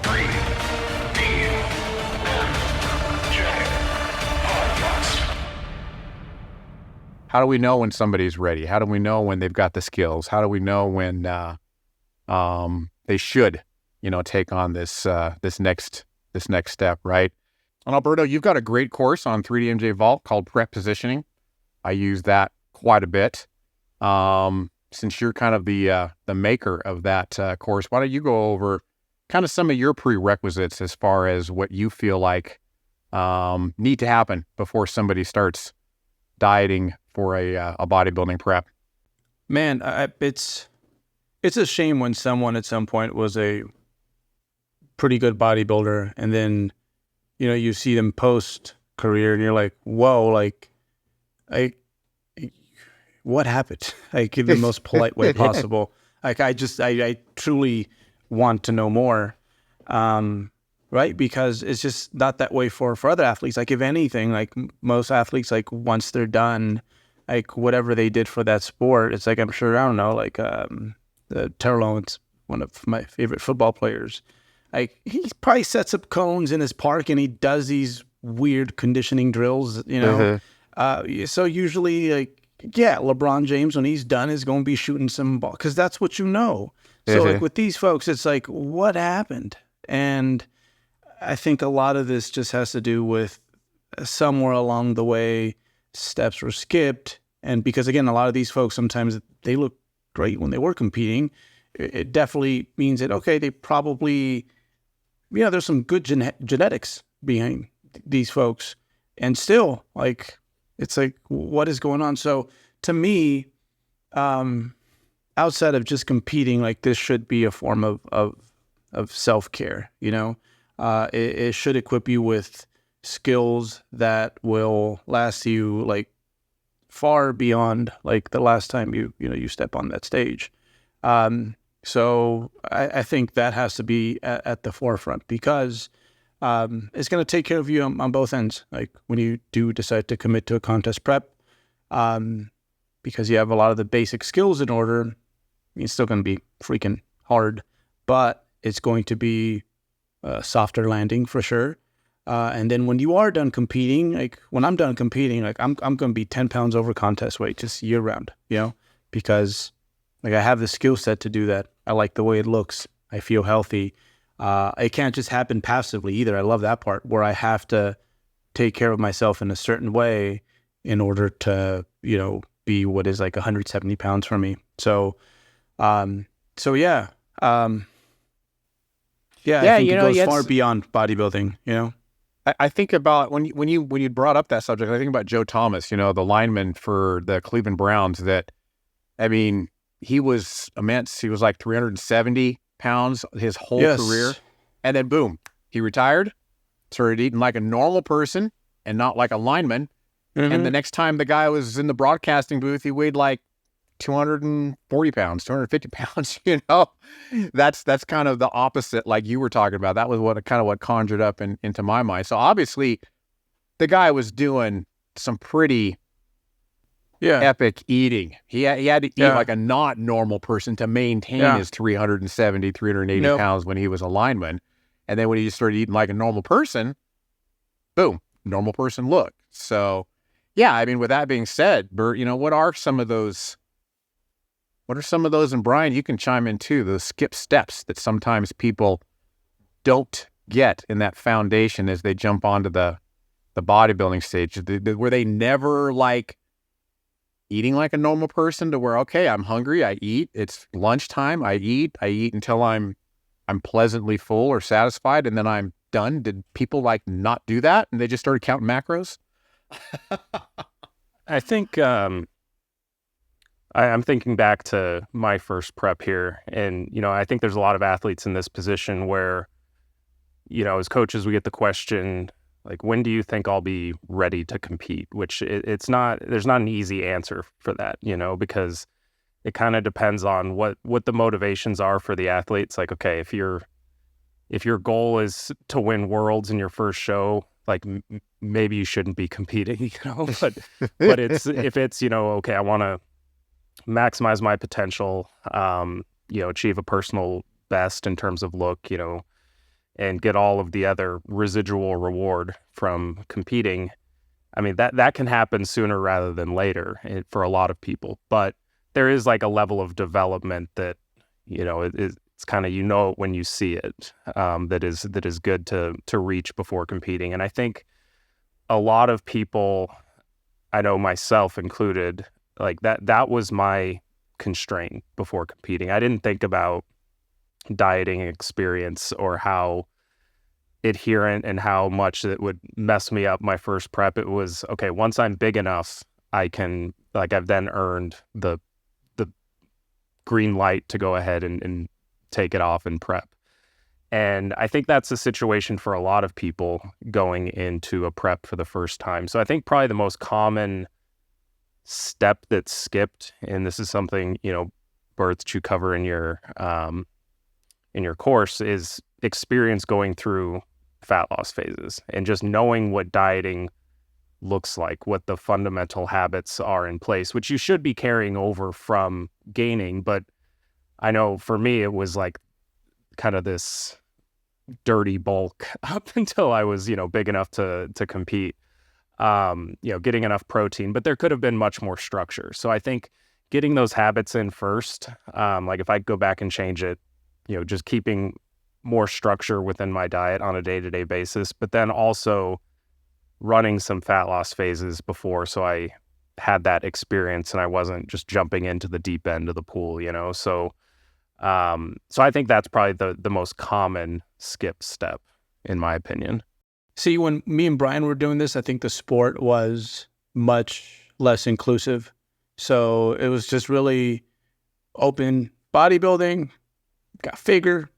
Three, B, M, J, podcast. How do we know when somebody's ready? How do we know when they've got the skills? How do we know when they should, take on this next step, right? And Alberto, you've got a great course on 3D MJ Vault called Prep Positioning. I use that quite a bit. Since you're kind of the maker of that course, why don't you go over kind of some of your prerequisites as far as what you feel like need to happen before somebody starts dieting for a bodybuilding prep? Man, it's a shame when someone at some point was a pretty good bodybuilder, and then you see them post career, and you're like, whoa, like, what happened? Like, in the most polite way possible. Like, I truly want to know more, right? Because it's just not that way for other athletes. Like, if anything, like most athletes, like once they're done, like whatever they did for that sport, it's like, I'm sure, I don't know, like Terrell Owens, one of my favorite football players, like he probably sets up cones in his park and he does these weird conditioning drills, so usually, like, yeah, LeBron James, when he's done, is going to be shooting some ball because that's what you know. So like with these folks, it's like, what happened? And I think a lot of this just has to do with somewhere along the way, steps were skipped. And because, again, a lot of these folks, sometimes they look great when they were competing. It definitely means that, okay, they probably, there's some good genetics behind these folks. And still, like, it's like, what is going on? So to me, outside of just competing, like, this should be a form of self-care, It should equip you with skills that will last you, like, far beyond, like, the last time you step on that stage. So I think that has to be at the forefront, because it's going to take care of you on both ends. Like, when you do decide to commit to a contest prep, because you have a lot of the basic skills in order, it's still going to be freaking hard, but it's going to be a softer landing for sure. And then when you are done competing, like when I'm done competing, like I'm going to be 10 pounds over contest weight just year round, because like I have the skill set to do that. I like the way it looks. I feel healthy. It can't just happen passively either. I love that part where I have to take care of myself in a certain way in order to, be what is like 170 pounds for me. So, yeah. Yeah, I think it goes far beyond bodybuilding, I think about when you brought up that subject, I think about Joe Thomas, the lineman for the Cleveland Browns. That, I mean, he was immense. He was like 370 pounds his whole career, and then boom, he retired, started eating like a normal person and not like a lineman. And the next time the guy was in the broadcasting booth, he weighed like 240 pounds, 250 pounds, that's kind of the opposite, like you were talking about. That was what conjured up into my mind. So obviously the guy was doing some pretty epic eating. He had to eat like a not normal person to maintain his 370, 380 pounds when he was a lineman. And then when he just started eating like a normal person, boom, normal person look. So yeah, I mean, with that being said, Bert, what are some of those, and Brian, you can chime in too, those skip steps that sometimes people don't get in that foundation as they jump onto the bodybuilding stage, where they never like eating like a normal person to where, okay, I'm hungry, I eat, it's lunchtime, I eat until I'm pleasantly full or satisfied, and then I'm done. Did people like not do that and they just started counting macros? I think I'm thinking back to my first prep here, and I think there's a lot of athletes in this position where, as coaches, we get the question like, when do you think I'll be ready to compete? Which there's not an easy answer for that, because it kind of depends on what the motivations are for the athletes. Like, okay, if your goal is to win worlds in your first show, like maybe you shouldn't be competing, but if it's, okay, I want to maximize my potential, achieve a personal best in terms of look, and get all of the other residual reward from competing. I mean, that can happen sooner rather than later for a lot of people. But there is like a level of development that, it's kind of, when you see it, that is good to reach before competing. And I think a lot of people, I know myself included, like that was my constraint before competing. I didn't think about dieting experience or how adherent and how much it would mess me up my first prep. It was, okay, once I'm big enough, I've then earned the green light to go ahead and take it off and prep. And I think that's the situation for a lot of people going into a prep for the first time. So I think probably the most common step that's skipped, and this is something, Bert, that you cover in your course, is experience going through fat loss phases and just knowing what dieting looks like, what the fundamental habits are in place, which you should be carrying over from gaining. But I know for me, it was like kind of this dirty bulk up until I was, big enough to compete, getting enough protein, but there could have been much more structure. So I think getting those habits in first, like if I go back and change it, just keeping more structure within my diet on a day-to-day basis, but then also running some fat loss phases before, so I had that experience and I wasn't just jumping into the deep end of the pool, So I think that's probably the most common skip step, in my opinion. See, when me and Brian were doing this, I think the sport was much less inclusive. So it was just really open bodybuilding, got figure,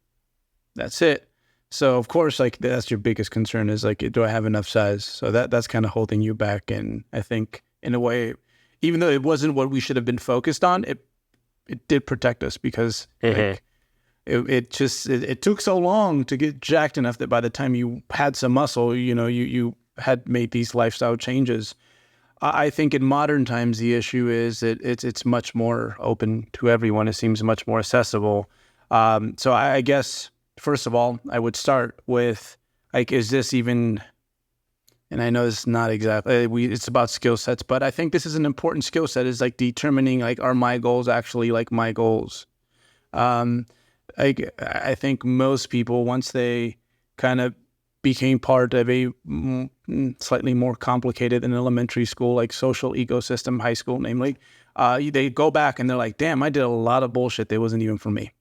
that's it. So of course, like that's your biggest concern is like, do I have enough size? So that's kind of holding you back. And I think in a way, even though it wasn't what we should have been focused on, it did protect us because like, it took so long to get jacked enough that by the time you had some muscle, you had made these lifestyle changes. I think in modern times, the issue is that it's much more open to everyone. It seems much more accessible. So I guess, first of all, I would start with, like, is this even, and I know it's not exactly, it's about skill sets, but I think this is an important skill set, is like determining, like, are my goals actually like my goals? I think most people, once they kind of became part of a slightly more complicated than elementary school, like social ecosystem, high school, namely, they go back and they're like, damn, I did a lot of bullshit that wasn't even for me.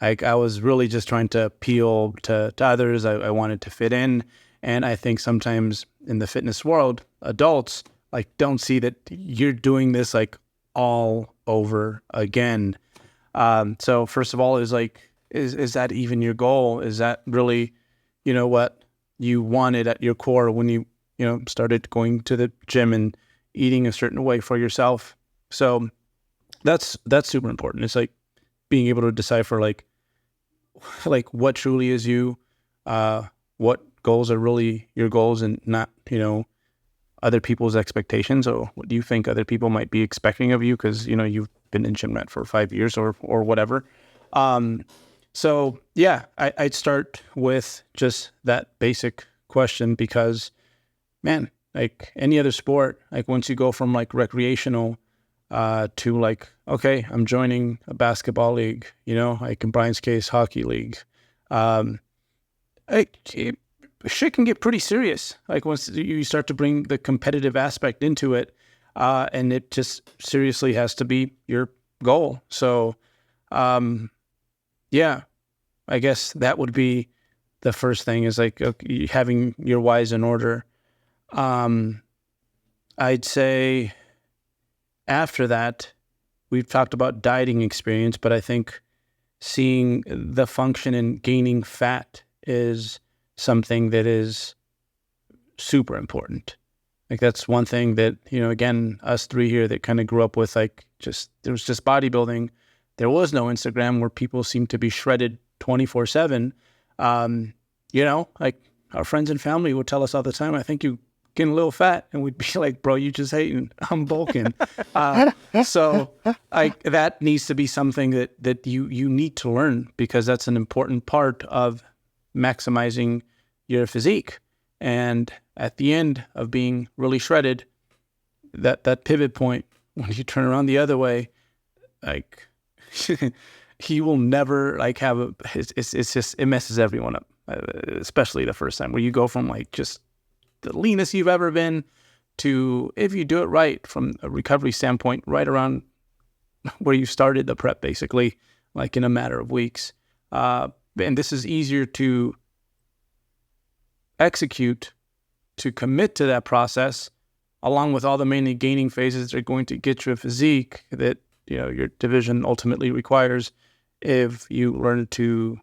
Like, I was really just trying to appeal to others. I wanted to fit in. And I think sometimes in the fitness world, adults like don't see that you're doing this like all over again. So first of all, is like, is that even your goal? Is that really, what you wanted at your core when you started going to the gym and eating a certain way for yourself? So that's super important. It's like being able to decipher like what truly is you, what goals are really your goals and not, other people's expectations, or what do you think other people might be expecting of you? Cause you've been in gym rat for 5 years or whatever. So yeah, I'd start with just that basic question because, man, like any other sport, like once you go from like recreational to like, okay, I'm joining a basketball league, like in Brian's case, hockey league. Shit can get pretty serious. Like once you start to bring the competitive aspect into it, and it just seriously has to be your goal. So, yeah, I guess that would be the first thing, is like having your whys in order. I'd say after that, we've talked about dieting experience, but I think seeing the function in gaining fat is something that is super important. Like that's one thing that, again, us three here that kind of grew up with there was just bodybuilding. There was no Instagram where people seem to be shredded 24/7. Like our friends and family would tell us all the time, I think you getting a little fat, and we'd be like, bro, you just hating, I'm bulking. So that needs to be something that you need to learn, because that's an important part of maximizing your physique. And at the end of being really shredded, that pivot point, when you turn around the other way, like he will never like have it's just, it messes everyone up, especially the first time, where you go from like just the leanest you've ever been to, if you do it right from a recovery standpoint, right around where you started the prep, basically, like in a matter of weeks. And this is easier to execute, to commit to that process, along with all the mainly gaining phases that are going to get you a physique that, you know, your division ultimately requires, if you learn to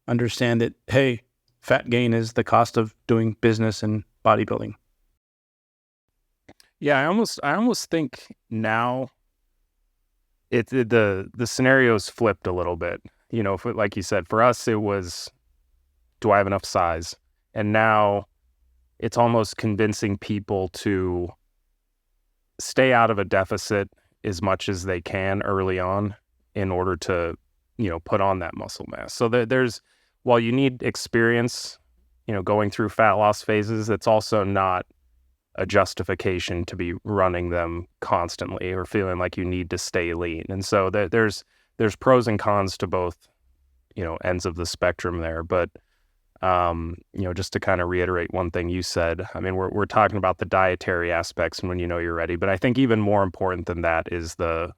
understand that, hey, fat gain is the cost of doing business and bodybuilding. Yeah, I almost think now the scenario's flipped a little bit. You know, like you said, for us it was, do I have enough size? And now it's almost convincing people to stay out of a deficit as much as they can early on in order to, you know, put on that muscle mass. So there's, while you need experience, you know, going through fat loss phases, it's also not a justification to be running them constantly or feeling like you need to stay lean. And so there's pros and cons to both, you know, ends of the spectrum there. But you know, just to kind of reiterate one thing you said, I mean, we're talking about the dietary aspects and when you know you're ready, but I think even more important than that is the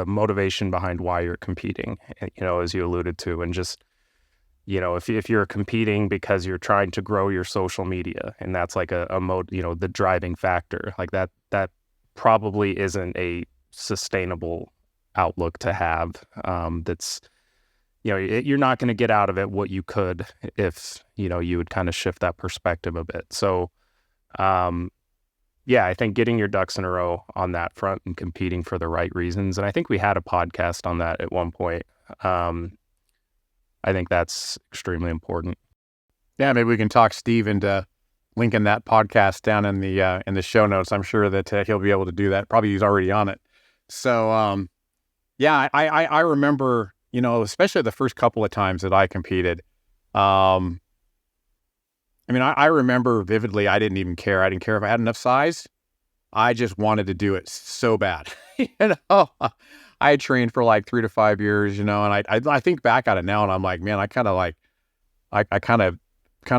motivation behind why you're competing, you know, as you alluded to. And just, you know, if you're competing because you're trying to grow your social media, and that's like a mode, you know, the driving factor, like that probably isn't a sustainable outlook to have. That's, you know, you're not going to get out of it what you could if, you know, you would kind of shift that perspective a bit. So, yeah, I think getting your ducks in a row on that front and competing for the right reasons. And I think we had a podcast on that at one point. I think that's extremely important. Yeah, maybe we can talk Steve into linking that podcast down in the show notes. I'm sure that he'll be able to do that. Probably he's already on it. So, yeah, I remember, you know, especially the first couple of times that I competed. I mean, I remember vividly, I didn't even care. I didn't care if I had enough size. I just wanted to do it so bad. You know, I had trained for like 3 to 5 years, you know, and I think back at it now and I'm like, man, I kind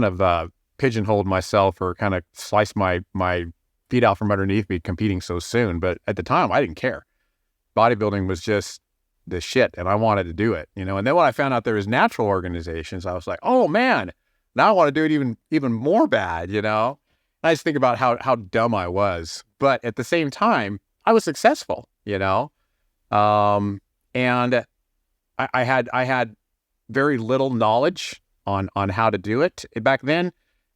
of pigeonholed myself, or kind of sliced my feet out from underneath me competing so soon. But at the time, I didn't care. Bodybuilding was just the shit, and I wanted to do it, you know. And then when I found out there was natural organizations, I was like, oh man, now I want to do it even more bad, you know. And I just think about how dumb I was, but at the same time, I was successful, you know. And I had very little knowledge on how to do it back then.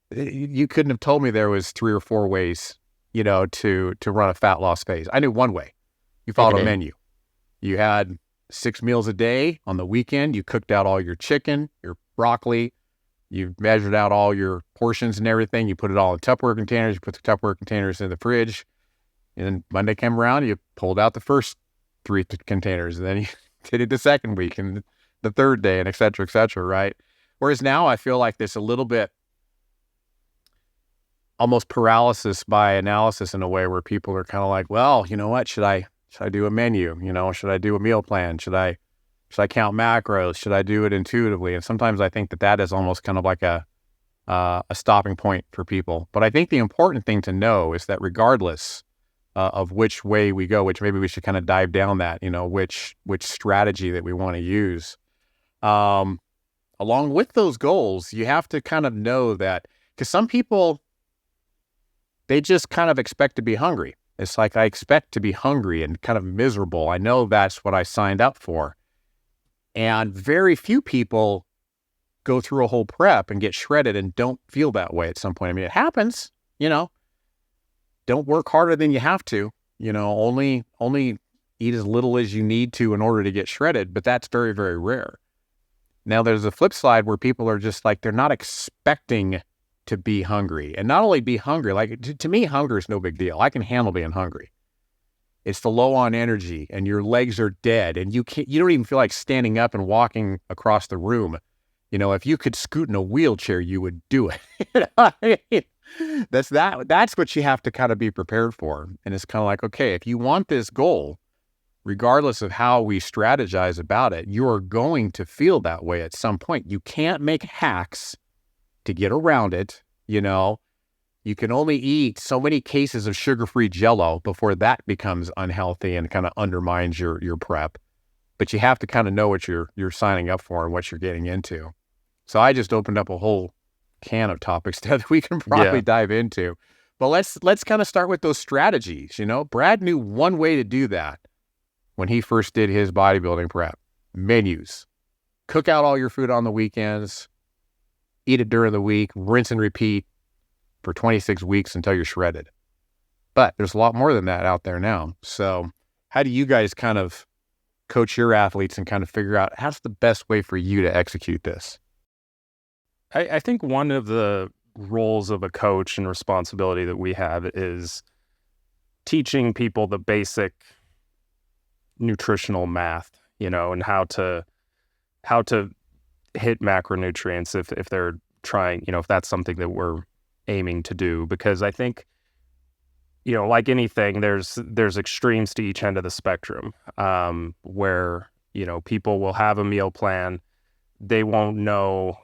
You couldn't have told me there was 3 or 4 ways, you know, to run a fat loss phase. I knew one way. You followed a menu. You had 6 meals a day. On the weekend, you cooked out all your chicken, your broccoli. You measured out all your portions and everything. You put it all in Tupperware containers. You put the Tupperware containers in the fridge. And then Monday came around, you pulled out the first 3 containers, and then you did it the second week and the third day, and et cetera, right? Whereas now I feel like there's a little bit almost paralysis by analysis in a way, where people are kind of like, well, you know what, should I do a menu? You know, should I do a meal plan? Should I count macros? Should I do it intuitively? And sometimes I think that is almost kind of like a stopping point for people. But I think the important thing to know is that regardless of which way we go, which maybe we should kind of dive down that, you know, which strategy that we want to use. Along with those goals, you have to kind of know that, because some people, they just kind of expect to be hungry. It's like, I expect to be hungry and kind of miserable. I know that's what I signed up for. And very few people go through a whole prep and get shredded and don't feel that way at some point. I mean, it happens, you know. Don't work harder than you have to, you know, only eat as little as you need to in order to get shredded, but that's very, very rare. Now there's a flip side where people are just like, they're not expecting to be hungry. And not only be hungry, like to me, hunger is no big deal. I can handle being hungry. It's the low on energy and your legs are dead and you don't even feel like standing up and walking across the room. You know, if you could scoot in a wheelchair, you would do it. You know what I mean? That's what you have to kind of be prepared for. And it's kind of like, okay, if you want this goal, regardless of how we strategize about it, you are going to feel that way at some point. You can't make hacks to get around it. You know, you can only eat so many cases of sugar-free Jell-O before that becomes unhealthy and kind of undermines your prep. But you have to kind of know what you're signing up for and what you're getting into. So I just opened up a whole can of topics that we can probably dive into. But let's kind of start with those strategies. You know, Brad knew one way to do that when he first did his bodybuilding prep. Menus. Cook out all your food on the weekends, eat it during the week, rinse and repeat for 26 weeks until you're shredded. But there's a lot more than that out there now. So how do you guys kind of coach your athletes and kind of figure out how's the best way for you to execute this? I think one of the roles of a coach and responsibility that we have is teaching people the basic nutritional math, you know, and how to hit macronutrients if they're trying, you know, if that's something that we're aiming to do. Because I think, you know, like anything, there's extremes to each end of the spectrum, where, you know, people will have a meal plan, they won't know,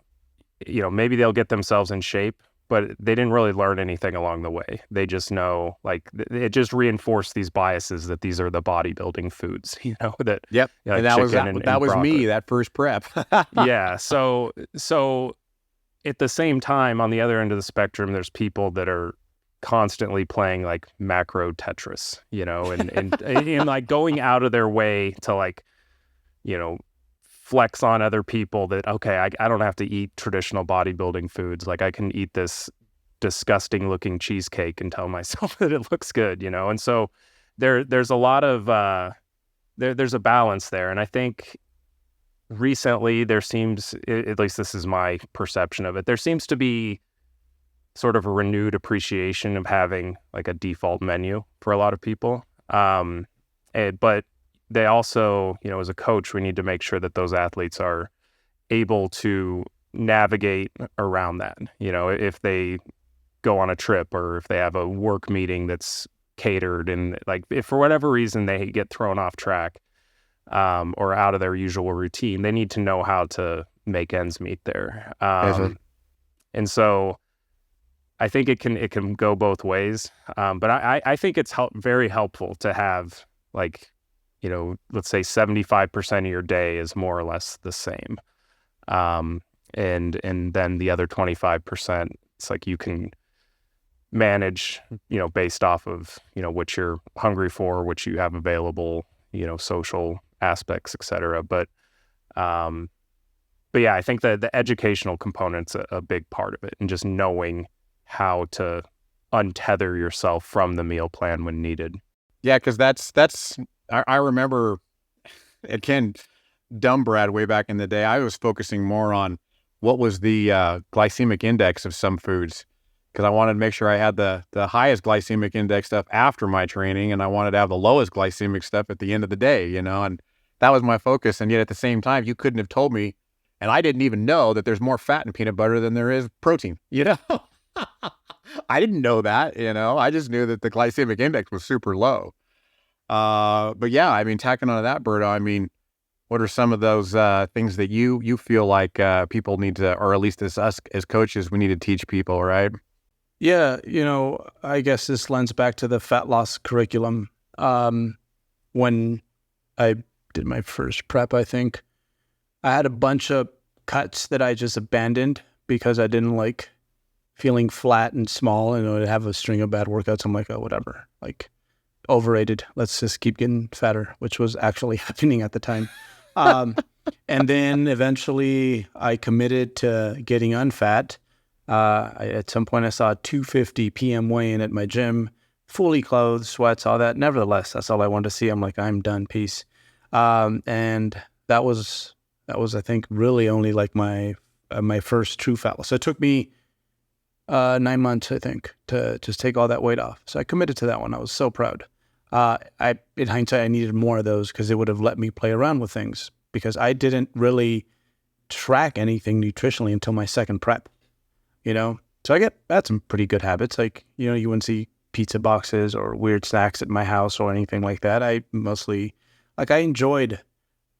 you know, maybe they'll get themselves in shape, but they didn't really learn anything along the way. They just know, like, it just reinforced these biases that these are the bodybuilding foods, you know, that, Yep. you know, And like that was broccoli. me, that first prep. Yeah. So at the same time, on the other end of the spectrum, there's people that are constantly playing like macro Tetris, you know, and like going out of their way to, like, you know, flex on other people that, okay, I don't have to eat traditional bodybuilding foods. Like, I can eat this disgusting looking cheesecake and tell myself that it looks good, you know? And so there's a lot of, there's a balance there. And I think recently there seems, at least this is my perception of it, there seems to be sort of a renewed appreciation of having like a default menu for a lot of people. But they also, you know, as a coach, we need to make sure that those athletes are able to navigate around that. You know, if they go on a trip or if they have a work meeting that's catered, and like, if for whatever reason they get thrown off track, or out of their usual routine, they need to know how to make ends meet there. And so I think it can go both ways. But I think it's very helpful to have, like, you know, let's say 75% of your day is more or less the same. And then the other 25%, it's like you can manage, you know, based off of, you know, what you're hungry for, what you have available, you know, social aspects, et cetera. But yeah, I think that the educational component's a big part of it, and just knowing how to untether yourself from the meal plan when needed. Yeah, because I remember, again, dumb Brad way back in the day, I was focusing more on what was the glycemic index of some foods, because I wanted to make sure I had the highest glycemic index stuff after my training, and I wanted to have the lowest glycemic stuff at the end of the day, you know, and that was my focus. And yet at the same time, you couldn't have told me, and I didn't even know that there's more fat in peanut butter than there is protein, you know? I didn't know that, you know, I just knew that the glycemic index was super low. But yeah, I mean, tacking on to that, Berto, I mean, what are some of those things that you feel like people need to, or at least as us as coaches, we need to teach people, right? Yeah, you know, I guess this lends back to the fat loss curriculum. When I did my first prep, I think I had a bunch of cuts that I just abandoned because I didn't like feeling flat and small, and I'd have a string of bad workouts. I'm like, oh, whatever, like, overrated. Let's just keep getting fatter, which was actually happening at the time. And then eventually I committed to getting unfat. At some point I saw a 250 PM weigh-in at my gym, fully clothed, sweats, all that. Nevertheless, that's all I wanted to see. I'm like, I'm done, peace. And that was, I think, really only like my first true fat loss. So it took me 9 months, I think, to just take all that weight off. So I committed to that one. I was so proud. In hindsight, I needed more of those because it would have let me play around with things, because I didn't really track anything nutritionally until my second prep, you know? So I had some pretty good habits. Like, you know, you wouldn't see pizza boxes or weird snacks at my house or anything like that. I mostly, like, I enjoyed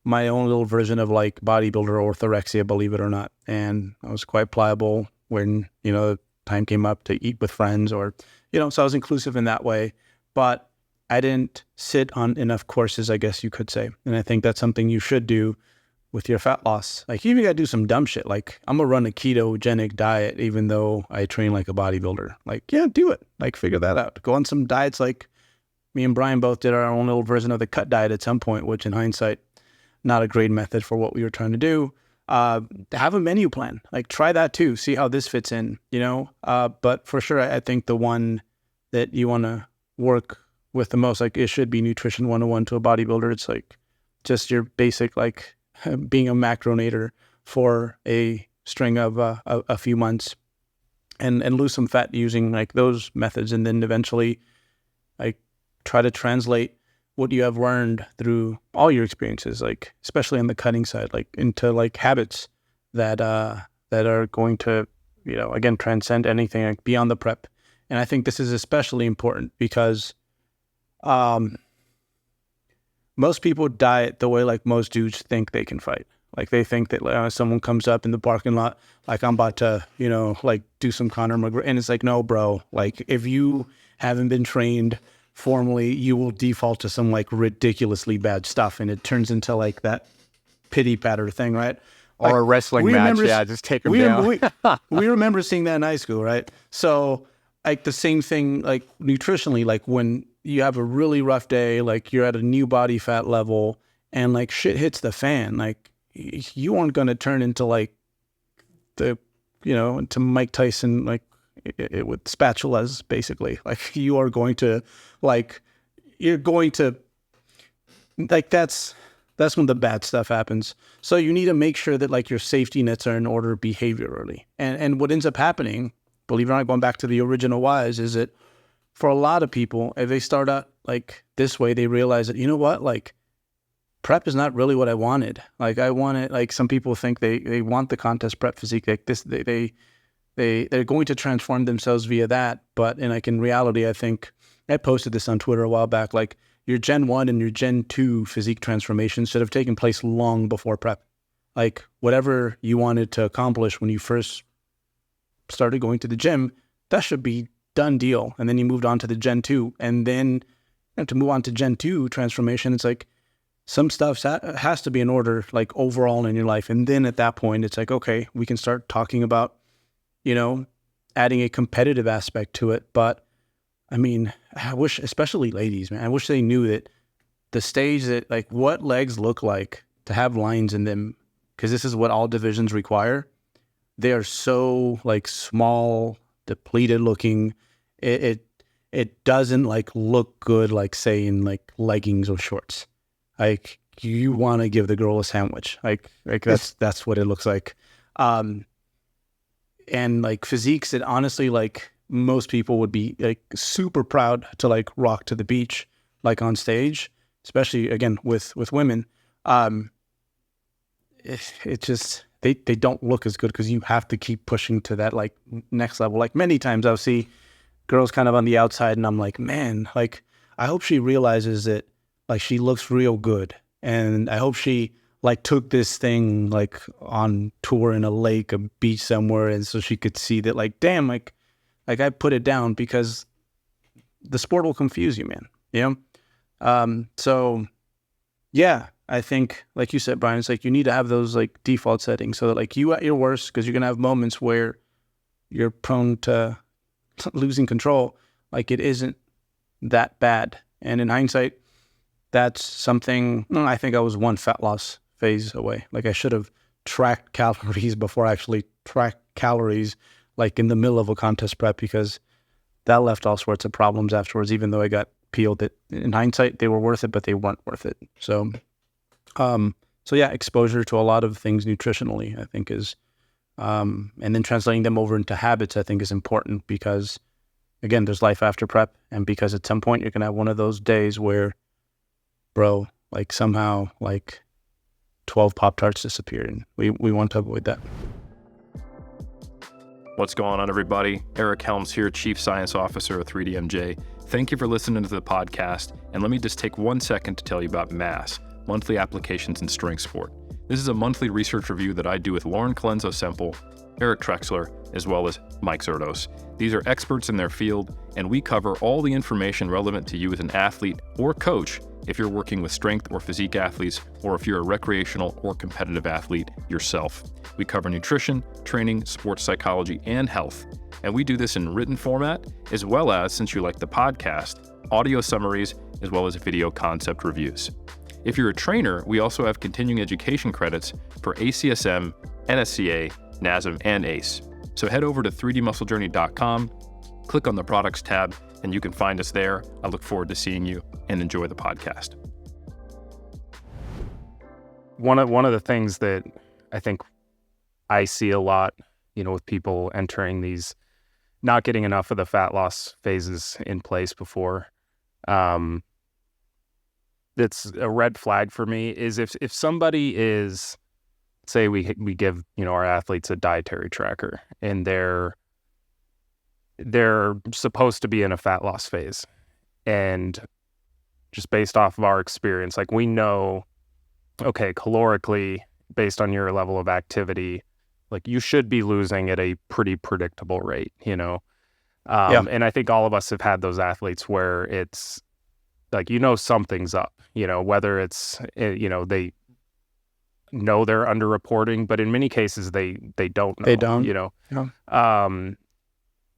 my own little version of like bodybuilder orthorexia, believe it or not. And I was quite pliable when, you know, time came up to eat with friends or, you know, so I was inclusive in that way. But I didn't sit on enough courses, I guess you could say. And I think that's something you should do with your fat loss. Like, you even gotta do some dumb shit. Like, I'm gonna run a ketogenic diet even though I train like a bodybuilder. Like, yeah, do it. Like, figure that out. Go on some diets. Like, me and Brian both did our own little version of the cut diet at some point, which in hindsight, not a great method for what we were trying to do. Have a menu plan. Like, try that too. See how this fits in, you know? But for sure, I think the one that you want to work with the most, like, it should be Nutrition 101 to a bodybuilder. It's like just your basic, like, being a macronator for a string of a few months and lose some fat using like those methods. And then eventually, like, try to translate what you have learned through all your experiences, like especially on the cutting side, like into like habits that are going to, you know, again, transcend anything like beyond the prep. And I think this is especially important because most people diet the way like most dudes think they can fight. Like, they think that someone comes up in the parking lot, like, I'm about to, you know, like do some Conor McGregor. And it's like, no, bro, like, if you haven't been trained formally, you will default to some like ridiculously bad stuff. And it turns into like that pity patter thing, right? Or Like, a wrestling match, yeah, just take them down. We remember seeing that in high school, right? So, like, the same thing, like, nutritionally, like, when you have a really rough day, like, you're at a new body fat level and, like, shit hits the fan, like, you aren't going to turn into, like, into Mike Tyson, like, with spatulas, basically. Like, you are going to, like, that's when the bad stuff happens. So you need to make sure that, like, your safety nets are in order behaviorally. And what ends up happening, believe it or not, going back to the original whys, is that for a lot of people, if they start out like this way, they realize that, you know what, like, prep is not really what I wanted. Like, I wanted, like, some people think they want the contest prep physique, like this, they're going to transform themselves via that. But in reality, I think I posted this on Twitter a while back, like, your Gen 1 and your Gen 2 physique transformations should have taken place long before prep. Like, whatever you wanted to accomplish when you first started going to the gym, that should be done deal. And then you moved on to the Gen 2. And then to move on to Gen 2 transformation, it's like some stuff has to be in order, like, overall in your life. And then at that point, it's like, okay, we can start talking about, you know, adding a competitive aspect to it. But I mean, I wish, especially ladies, man, I wish they knew that the stage that, like, what legs look like to have lines in them, because this is what all divisions require. They are so, like, small, depleted looking. It doesn't, like, look good, like, say, in, like, leggings or shorts. Like, you want to give the girl a sandwich. Like that's what it looks like. And, like, physiques that honestly, like, most people would be, like, super proud to, like, rock to the beach, like, on stage, especially, again, with women. It just, they don't look as good because you have to keep pushing to that, like, next level. Like, many times I'll see girls kind of on the outside and I'm like, man, like, I hope she realizes that, like, she looks real good. And I hope she, like, took this thing, like, on tour in a lake, a beach somewhere. And so she could see that, like, damn, like I put it down, because the sport will confuse you, man. You know? So yeah, I think, like you said, Brian, it's like you need to have those, like, default settings so that, like, you at your worst, because you're going to have moments where you're prone to losing control, like, it isn't that bad. And in hindsight, that's something, I think I was one fat loss phase away. Like, I should have tracked calories before I actually tracked calories, like, in the middle of a contest prep, because that left all sorts of problems afterwards, even though I got peeled. That in hindsight, they were worth it, but they weren't worth it. So yeah, exposure to a lot of things nutritionally, I think, is And then translating them over into habits, I think, is important because, again, there's life after prep. And because at some point you're going to have one of those days where, bro, like somehow like 12 Pop-Tarts disappeared. And we want to avoid that. What's going on, everybody? Eric Helms here, Chief Science Officer of 3DMJ. Thank you for listening to the podcast. And let me just take 1 second to tell you about MASS, Monthly Applications in Strength Sport. This is a monthly research review that I do with Lauren Colenso-Semple, Eric Trexler, as well as Mike Zerdos. These are experts in their field, and we cover all the information relevant to you as an athlete or coach if you're working with strength or physique athletes, or if you're a recreational or competitive athlete yourself. We cover nutrition, training, sports psychology, and health. And we do this in written format, as well as, since you like the podcast, audio summaries, as well as video concept reviews. If you're a trainer, we also have continuing education credits for ACSM, NSCA, NASM, and ACE. So head over to 3dmusclejourney.com, click on the products tab, and you can find us there. I look forward to seeing you, and enjoy the podcast. One of the things that I think I see a lot, with people entering these, not getting enough of the fat loss phases in place before, that's a red flag for me, is if somebody is, say we give, our athletes a dietary tracker and they're supposed to be in a fat loss phase. And just based off of our experience, like we know, okay, calorically, based on your level of activity, like you should be losing at a pretty predictable rate, And I think all of us have had those athletes where it's like, something's up, whether it's, they know they're underreporting, but in many cases they don't know. They don't. Yeah.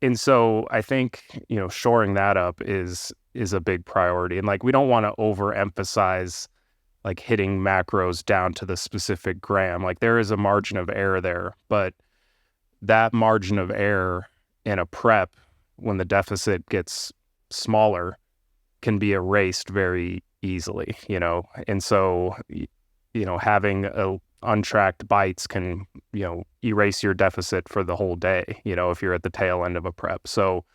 And so I think, shoring that up is a big priority. And like, we don't want to overemphasize like hitting macros down to the specific gram. Like there is a margin of error there, but that margin of error in a prep, when the deficit gets smaller, can be erased very easily, And so, having untracked bites can, erase your deficit for the whole day, if you're at the tail end of a prep. So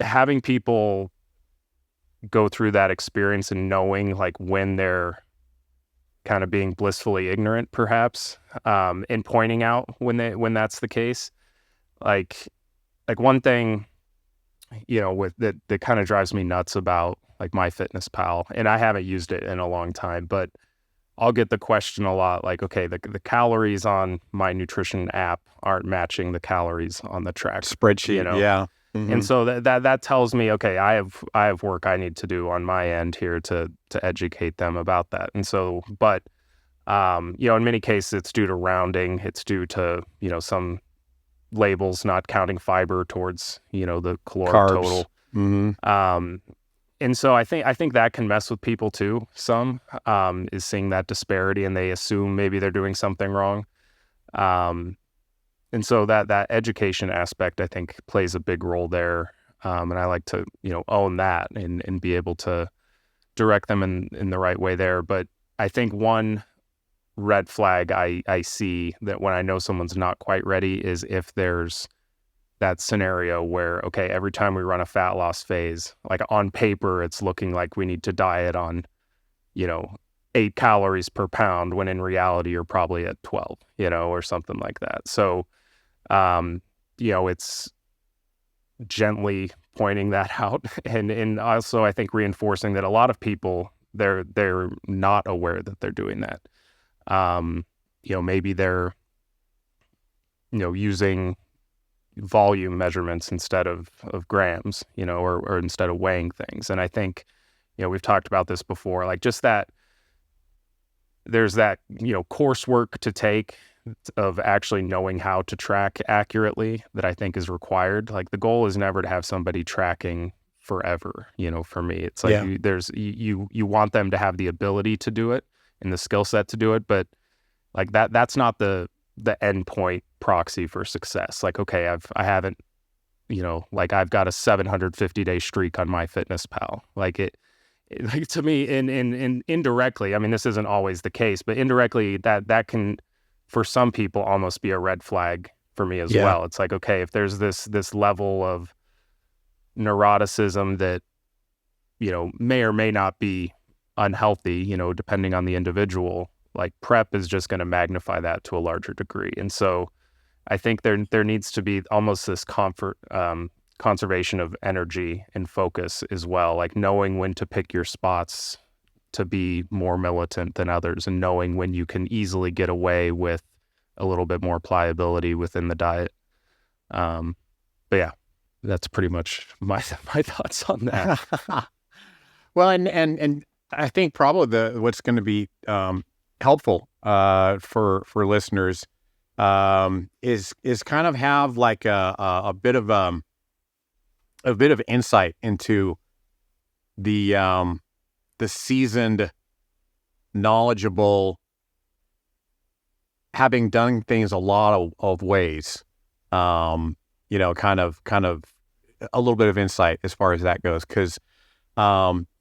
having people go through that experience and knowing like when they're kind of being blissfully ignorant, perhaps, and pointing out when that's the case, like one thing, with that kind of drives me nuts about like MyFitnessPal, and I haven't used it in a long time, but I'll get the question a lot, like, okay, the calories on my nutrition app aren't matching the calories on the track Spreadsheet, yeah. Mm-hmm. And so that tells me, okay, I have work I need to do on my end here to educate them about that. And so, but in many cases it's due to rounding, it's due to some labels not counting fiber towards the caloric Carbs. total. Mm-hmm. And so I think that can mess with people too. Some is seeing that disparity and they assume maybe they're doing something wrong. And so that education aspect, I think, plays a big role there. And I like to, own that and be able to direct them in the right way there. But I think one red flag I see that when I know someone's not quite ready is if there's that scenario where, okay, every time we run a fat loss phase, like on paper, it's looking like we need to diet on, 8 calories per pound, when in reality, you're probably at 12, or something like that. So, it's gently pointing that out. And also, I think reinforcing that a lot of people, they're not aware that they're doing that. Maybe they're, using volume measurements instead of grams, or instead of weighing things. And I think, we've talked about this before, like just that there's that, coursework to take of actually knowing how to track accurately that I think is required. Like the goal is never to have somebody tracking forever. For me, it's like you want them to have the ability to do it and the skill set to do it, but like that's not the end point proxy for success. Like, okay, I haven't, like I've got a 750-day streak on MyFitnessPal. Like like to me, in indirectly, I mean, this isn't always the case, but indirectly that can for some people almost be a red flag for me as Yeah. well. It's like, okay, if there's this level of neuroticism that, may or may not be unhealthy, depending on the individual, like prep is just going to magnify that to a larger degree. And so I think there needs to be almost this conservation of energy and focus as well, like knowing when to pick your spots to be more militant than others, and knowing when you can easily get away with a little bit more pliability within the diet. But yeah, that's pretty much my thoughts on that. Well, and I think probably what's going to be helpful for listeners is kind of have like a bit of insight into the seasoned, knowledgeable, having done things a lot of ways, kind of a little bit of insight as far as that goes. Because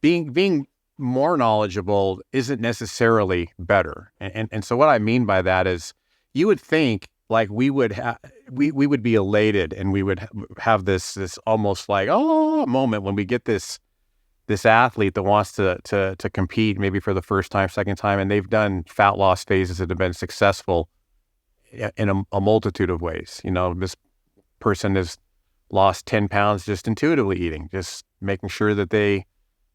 being more knowledgeable isn't necessarily better. And so what I mean by that is, you would think like we would be elated, and we would have this almost like moment when we get this athlete that wants to compete, maybe for the first time, second time, and they've done fat loss phases that have been successful in a multitude of ways. This person has lost 10 pounds just intuitively eating, just making sure that they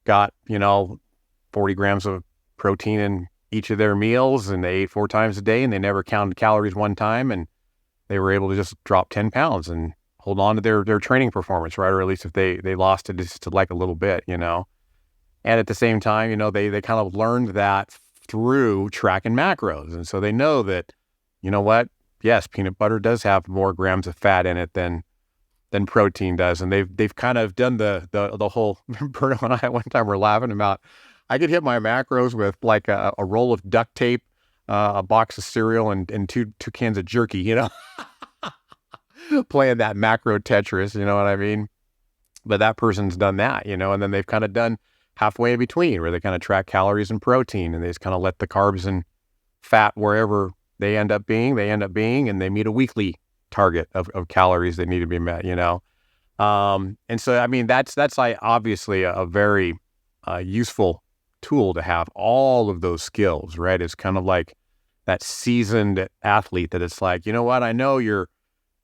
got 40 grams of protein in each of their meals, and they ate 4 times a day, and they never counted calories one time, and they were able to just drop 10 pounds and hold on to their training performance, right? Or at least if they lost it just to like a little bit, And at the same time, they kind of learned that through tracking macros. And so they know that, yes, peanut butter does have more grams of fat in it than protein does. And they've kind of done the whole, Berto and I one time were laughing about, I could hit my macros with like a roll of duct tape, a box of cereal, and two cans of jerky, playing that macro Tetris, you know what I mean? But that person's done that, and then they've kind of done halfway in between, where they kind of track calories and protein, and they just kind of let the carbs and fat wherever they end up being, and they meet a weekly target of calories that need to be met, And so, I mean, that's like obviously a very useful tool to have all of those skills, right? It's kind of like that seasoned athlete that it's like, you know what, I know you're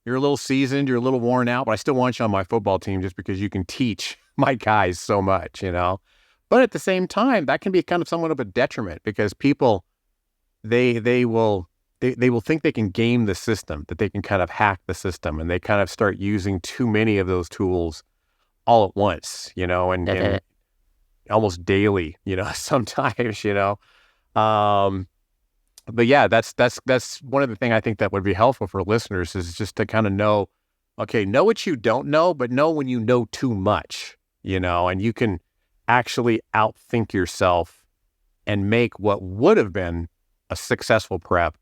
a little seasoned, you're a little worn out, but I still want you on my football team just because you can teach my guys so much, But at the same time, that can be kind of somewhat of a detriment, because people, they will think they can game the system, that they can kind of hack the system, and they kind of start using too many of those tools all at once, and almost daily, sometimes, But yeah, that's one of the things I think that would be helpful for listeners, is just to kind of know what you don't know, but know when you know too much, and you can actually outthink yourself and make what would have been a successful prep,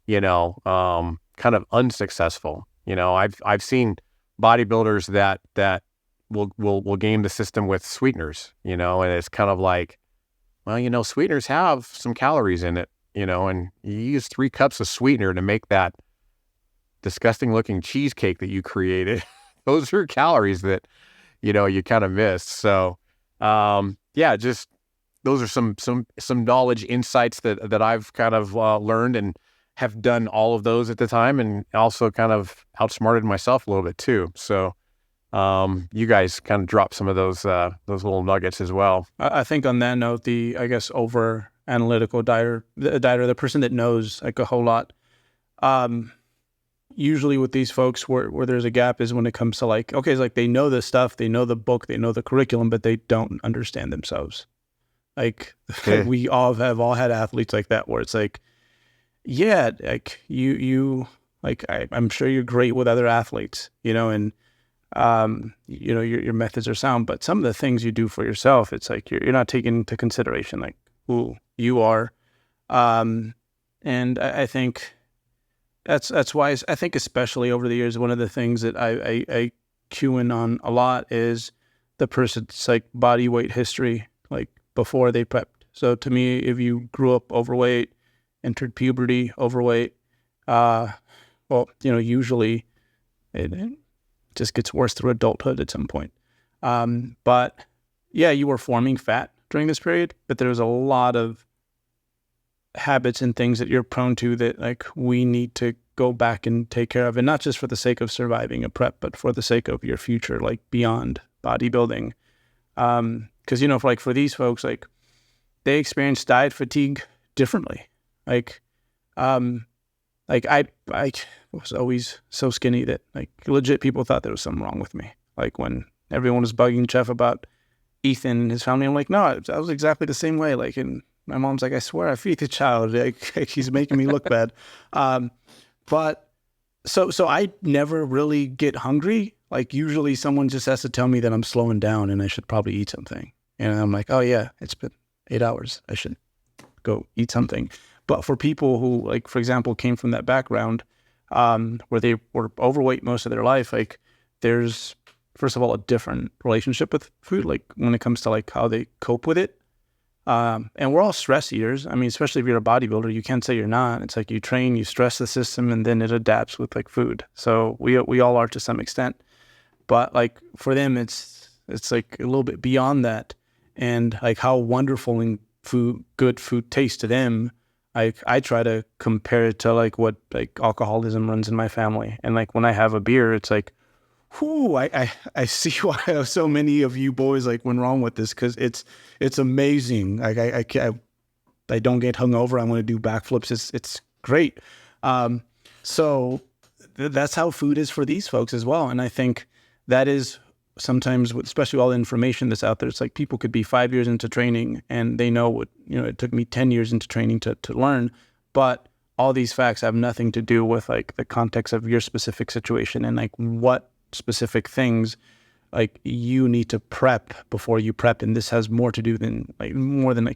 kind of unsuccessful. I've seen bodybuilders that will game the system with sweeteners, and it's kind of like, well, sweeteners have some calories in it, and you use 3 cups of sweetener to make that disgusting looking cheesecake that you created. Those are calories that, you kind of missed. So, yeah, just those are some knowledge insights that I've kind of learned, and have done all of those at the time, and also kind of outsmarted myself a little bit too. So, you guys kind of drop some of those little nuggets as well. I think on that note, over analytical dieter, the person that knows like a whole lot, usually with these folks where there's a gap is when it comes to like, okay, it's like they know the stuff, they know the book, they know the curriculum, but they don't understand themselves. Like we all have had athletes like that, where it's like, yeah, like you like, I'm sure you're great with other athletes, and your methods are sound, but some of the things you do for yourself, it's like you're not taking into consideration like who you are. And I think that's why I think, especially over the years, one of the things that I cue in on a lot is the person's like body weight history, like before they prepped. So to me, if you grew up overweight, entered puberty overweight, Well, usually it just gets worse through adulthood at some point. But yeah, you were forming fat during this period, but there's a lot of habits and things that you're prone to that like we need to go back and take care of, and not just for the sake of surviving a prep, but for the sake of your future, like beyond bodybuilding. Because for these folks, like they experience diet fatigue differently. Like I was always so skinny that like legit people thought there was something wrong with me. Like when everyone was bugging Jeff about Ethan and his family, I'm like, no, I was exactly the same way. Like, and my mom's like, I swear I feed the child. Like, he's making me look bad. But so I never really get hungry. Like usually someone just has to tell me that I'm slowing down and I should probably eat something. And I'm like, oh yeah, it's been 8 hours. I should go eat something. But for people who, like, for example, came from that background where they were overweight most of their life, like there's, first of all, a different relationship with food, like when it comes to like how they cope with it. And we're all stress eaters. I mean, especially if you're a bodybuilder, you can't say you're not. It's like you train, you stress the system, and then it adapts with like food. So we all are to some extent. But like for them, it's like a little bit beyond that. And like how wonderful and good food tastes to them. I try to compare it to like what like alcoholism runs in my family. And like when I have a beer, it's like, whoo, I see why so many of you boys like went wrong with this, because it's amazing. Like I don't get hungover. I want to do backflips. It's great. So that's how food is for these folks as well. And I think that is sometimes, especially all the information that's out there, it's like people could be 5 years into training and they know what, it took me 10 years into training to learn, but all these facts have nothing to do with like the context of your specific situation and like what specific things like you need to prep before you prep. And this has more to do than like,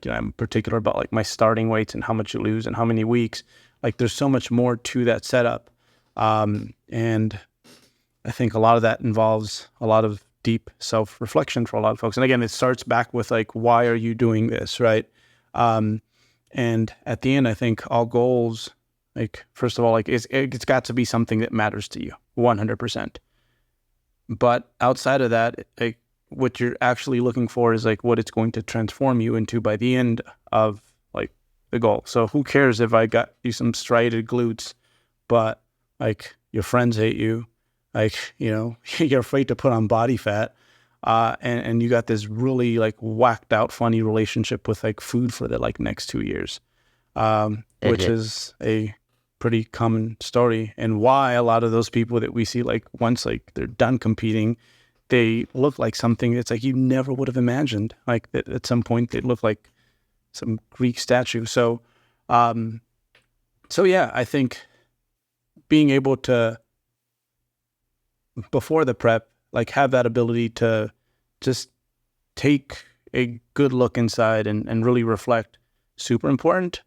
I'm particular about like my starting weights and how much you lose and how many weeks. Like there's so much more to that setup. And I think a lot of that involves a lot of deep self-reflection for a lot of folks. And again, it starts back with like, why are you doing this, right? And at the end, I think all goals, like, first of all, like it's got to be something that matters to you 100%. But outside of that, like what you're actually looking for is like what it's going to transform you into by the end of like the goal. So who cares if I got you some striated glutes, but like your friends hate you, like, you're afraid to put on body fat, and you got this really like whacked out funny relationship with like food for the like next 2 years, which is a pretty common story, and why a lot of those people that we see, like once like they're done competing, they look like something that's like you never would have imagined. Like that at some point they look like some Greek statue. So yeah, I think being able to, before the prep, like have that ability to just take a good look inside and really reflect, super important.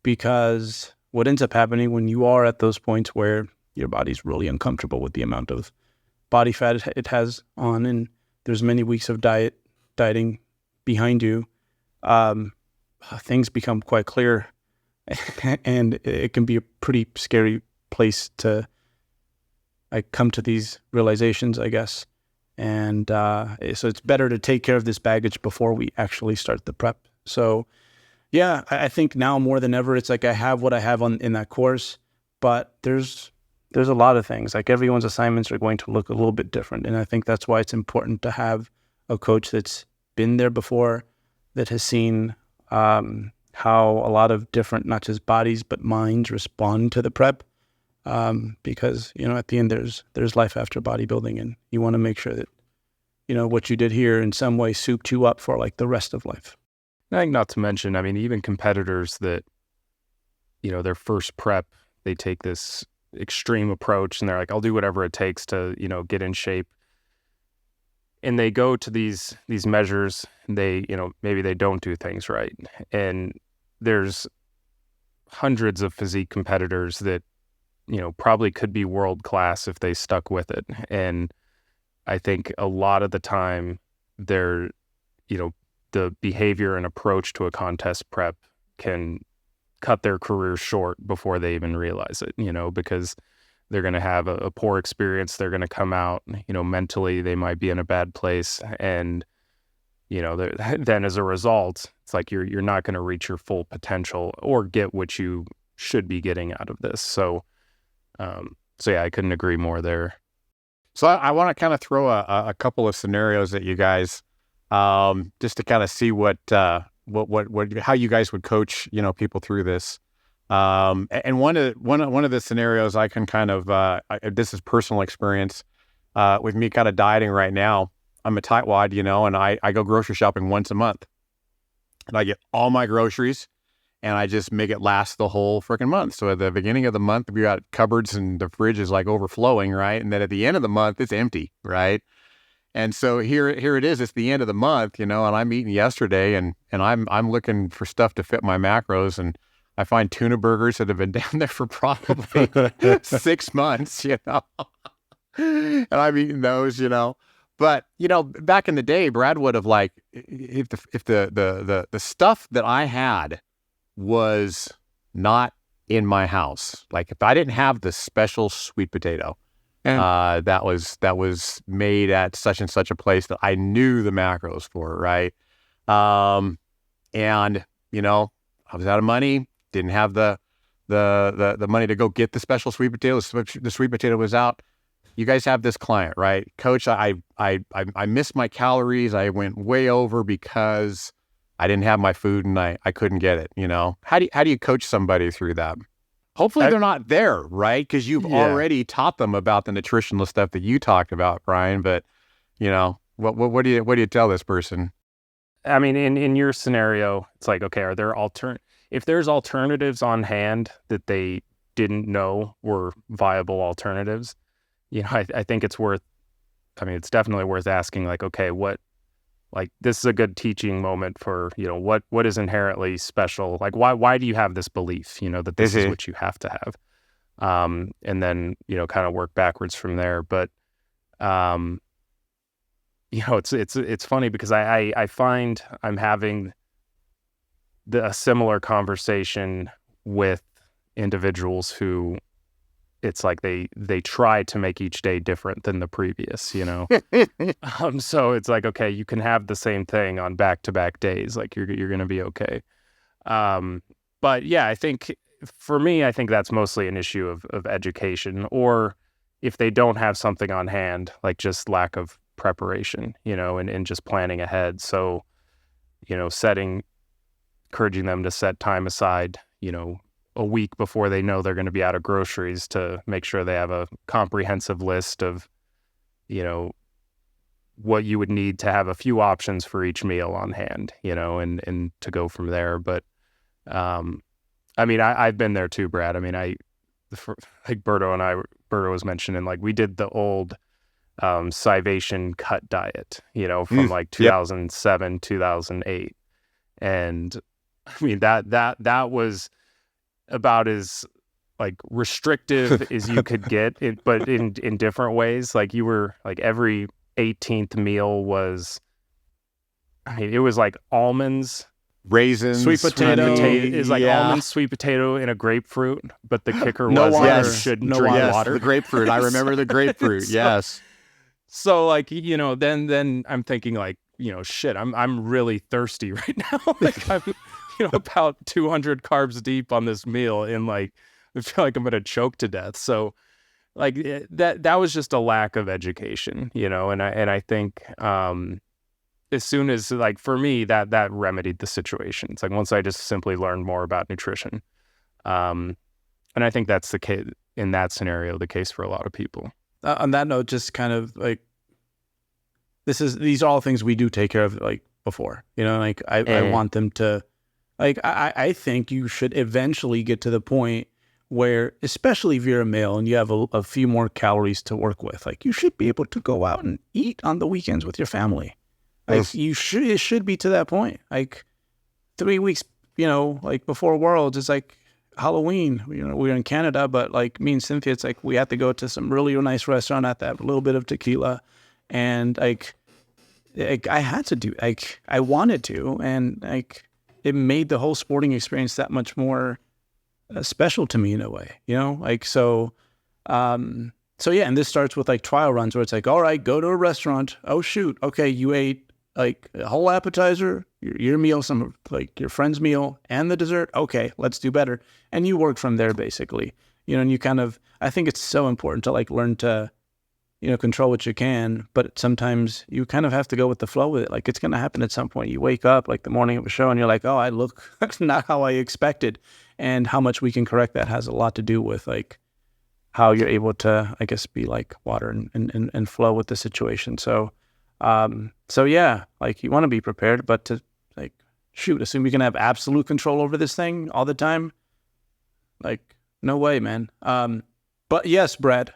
Because what ends up happening when you are at those points where your body's really uncomfortable with the amount of body fat it has on, and there's many weeks of dieting behind you, things become quite clear, and it can be a pretty scary place to come to these realizations, I guess. And so it's better to take care of this baggage before we actually start the prep. So yeah, I think now more than ever, it's like I have what I have in that course, but there's a lot of things. Like everyone's assignments are going to look a little bit different. And I think that's why it's important to have a coach that's been there before, that has seen how a lot of different, not just bodies, but minds respond to the prep. Because, at the end there's life after bodybuilding, and you want to make sure that, what you did here in some way souped you up for like the rest of life. I think not to mention, I mean, even competitors that, their first prep, they take this extreme approach and they're like, I'll do whatever it takes to, get in shape. And they go to these measures, and they, maybe they don't do things right. And there's hundreds of physique competitors that, probably could be world class if they stuck with it. And I think a lot of the time they're, the behavior and approach to a contest prep can cut their career short before they even realize it, because they're going to have a poor experience. They're going to come out, mentally they might be in a bad place. And, then as a result, it's like you're not going to reach your full potential or get what you should be getting out of this. So yeah, I couldn't agree more there. So I want to kind of throw a couple of scenarios at you guys, just to kind of see what how you guys would coach, people through this. And one of the scenarios I can kind of, this is personal experience, with me kind of dieting right now. I'm a tightwad, and I go grocery shopping once a month, and I get all my groceries and I just make it last the whole freaking month. So at the beginning of the month, we got cupboards and the fridge is like overflowing, right? And then at the end of the month, it's empty, right? And so here it is. It's the end of the month, and I'm eating yesterday, and I'm looking for stuff to fit my macros, and I find tuna burgers that have been down there for probably 6 months, and I'm eating those, But back in the day, Brad would have if the stuff that I had was not in my house, like if I didn't have the special sweet potato, that was made at such and such a place that I knew the macros for, right? And I was out of money, didn't have the money to go get the special sweet potato. The sweet potato was out. You guys have this client, right? Coach, I missed my calories. I went way over because I didn't have my food and I couldn't get it, How do you coach somebody through that? Hopefully they're not there, right? Because you've already taught them about the nutritional stuff that you talked about, Brian. But, what do you tell this person? I mean, in your scenario, it's like, okay, are there if there's alternatives on hand that they didn't know were viable alternatives, I think it's definitely worth asking, like, okay, this is a good teaching moment for, what is inherently special? Like, why do you have this belief, that this is what you have to have? And then, kind of work backwards from there. But, it's funny because I find I'm having a similar conversation with individuals who it's like they try to make each day different than the previous, so it's like, okay, you can have the same thing on back-to-back days. Like you're going to be okay. But yeah, I think for me, that's mostly an issue of education, or if they don't have something on hand, like just lack of preparation, and just planning ahead. So, encouraging them to set time aside, a week before they know they're going to be out of groceries to make sure they have a comprehensive list of, what you would need to have a few options for each meal on hand, and to go from there. But, I've been there too, Brad. Like Berto was mentioning, like we did the old, Civation cut diet, from like 2007, 2008. And that was about as like restrictive as you could get, but in different ways. Like you were like every 18th meal was, it was like almonds, raisins, sweet potato. Is like almonds, sweet potato, and a grapefruit. But the kicker was water. you should drink water. The grapefruit. I remember the grapefruit. Yes. So like, then I'm thinking like, shit, I'm really thirsty right now. Like I'm, about 200 carbs deep on this meal, and like I feel like I'm gonna choke to death. So like that was just a lack of education, and I think as soon as, like, for me, that remedied the situation. It's like once I just simply learned more about nutrition, and I think that's the case in that scenario, the case for a lot of people. On that note, just kind of like these are all things we do take care of, like before, like I want them to. Like, I think you should eventually get to the point where, especially if you're a male and you have a few more calories to work with, like you should be able to go out and eat on the weekends with your family. Like it should be to that point. Like 3 weeks, like before Worlds, it's like Halloween. We're in Canada, but like me and Cynthia, it's like we had to go to some really nice restaurant at that, a little bit of tequila, and like I had to do, I wanted to, and like. It made the whole sporting experience that much more special to me in a way, like, so, so yeah. And this starts with like trial runs where it's like, all right, go to a restaurant. Oh shoot. Okay. You ate like a whole appetizer, your meal, some like your friend's meal and the dessert. Okay, let's do better. And you work from there basically, and you kind of, I think it's so important to like learn to, control what you can, but sometimes you kind of have to go with the flow with it. Like it's going to happen at some point. You wake up like the morning of a show and you're like, oh, I look not how I expected. And how much we can correct that has a lot to do with like how you're able to, I guess, be like water and flow with the situation. So, so yeah, like you want to be prepared, but to like, shoot, assume you can have absolute control over this thing all the time. Like, no way, man. But yes, Brad.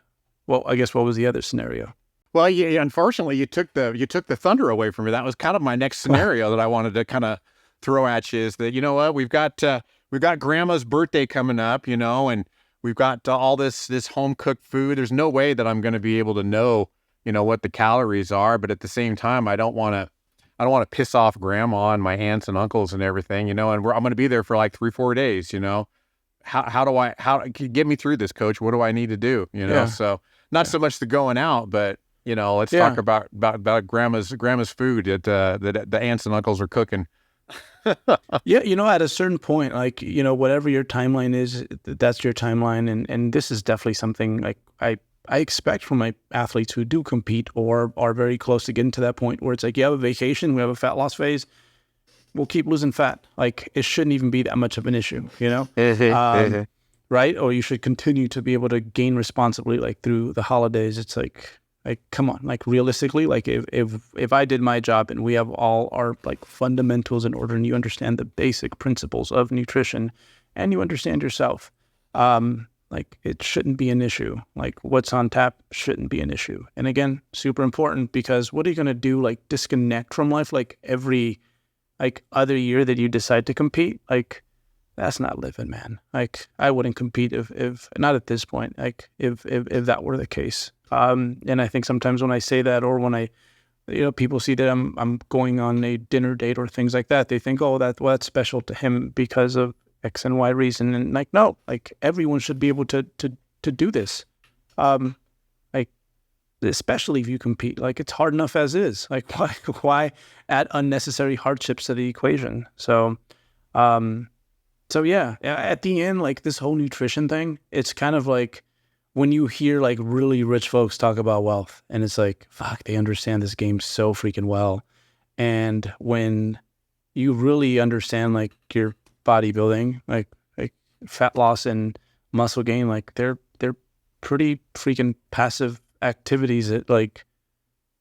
Well, I guess what was the other scenario? Well, yeah, unfortunately, you took the thunder away from me. That was kind of my next scenario that I wanted to kind of throw at you. Is that, you know what, we've got Grandma's birthday coming up, and we've got all this home cooked food. There's no way that I'm going to be able to know, what the calories are. But at the same time, I don't want to piss off Grandma and my aunts and uncles and everything, and I'm going to be there for like 3-4 days, How get me through this, Coach? What do I need to do? Yeah. So not so much the going out, but let's talk about grandma's food that the aunts and uncles are cooking. Yeah, at a certain point, like, whatever your timeline is, that's your timeline. And this is definitely something like I expect from my athletes who do compete or are very close to getting to that point where it's like, you have a vacation, we have a fat loss phase, we'll keep losing fat. Like, it shouldn't even be that much of an issue, right? Or you should continue to be able to gain responsibly, like through the holidays. It's like come on, like realistically, like if I did my job and we have all our like fundamentals in order and you understand the basic principles of nutrition and you understand yourself, like it shouldn't be an issue. Like what's on tap shouldn't be an issue. And again, super important, because what are you going to do? Like disconnect from life like every like other year that you decide to compete? Like that's not living, man. Like I wouldn't compete if not at this point, like if that were the case. And I think sometimes when I say that, or when I, people see that I'm going on a dinner date or things like that, they think, oh, that's special to him because of X and Y reason. And like, no, like everyone should be able to do this. Like, especially if you compete, like it's hard enough as is. Like why add unnecessary hardships to the equation? So yeah, at the end, like this whole nutrition thing, it's kind of like when you hear like really rich folks talk about wealth, and it's like, fuck, they understand this game so freaking well. And when you really understand like your bodybuilding, like fat loss and muscle gain, like they're pretty freaking passive activities that like,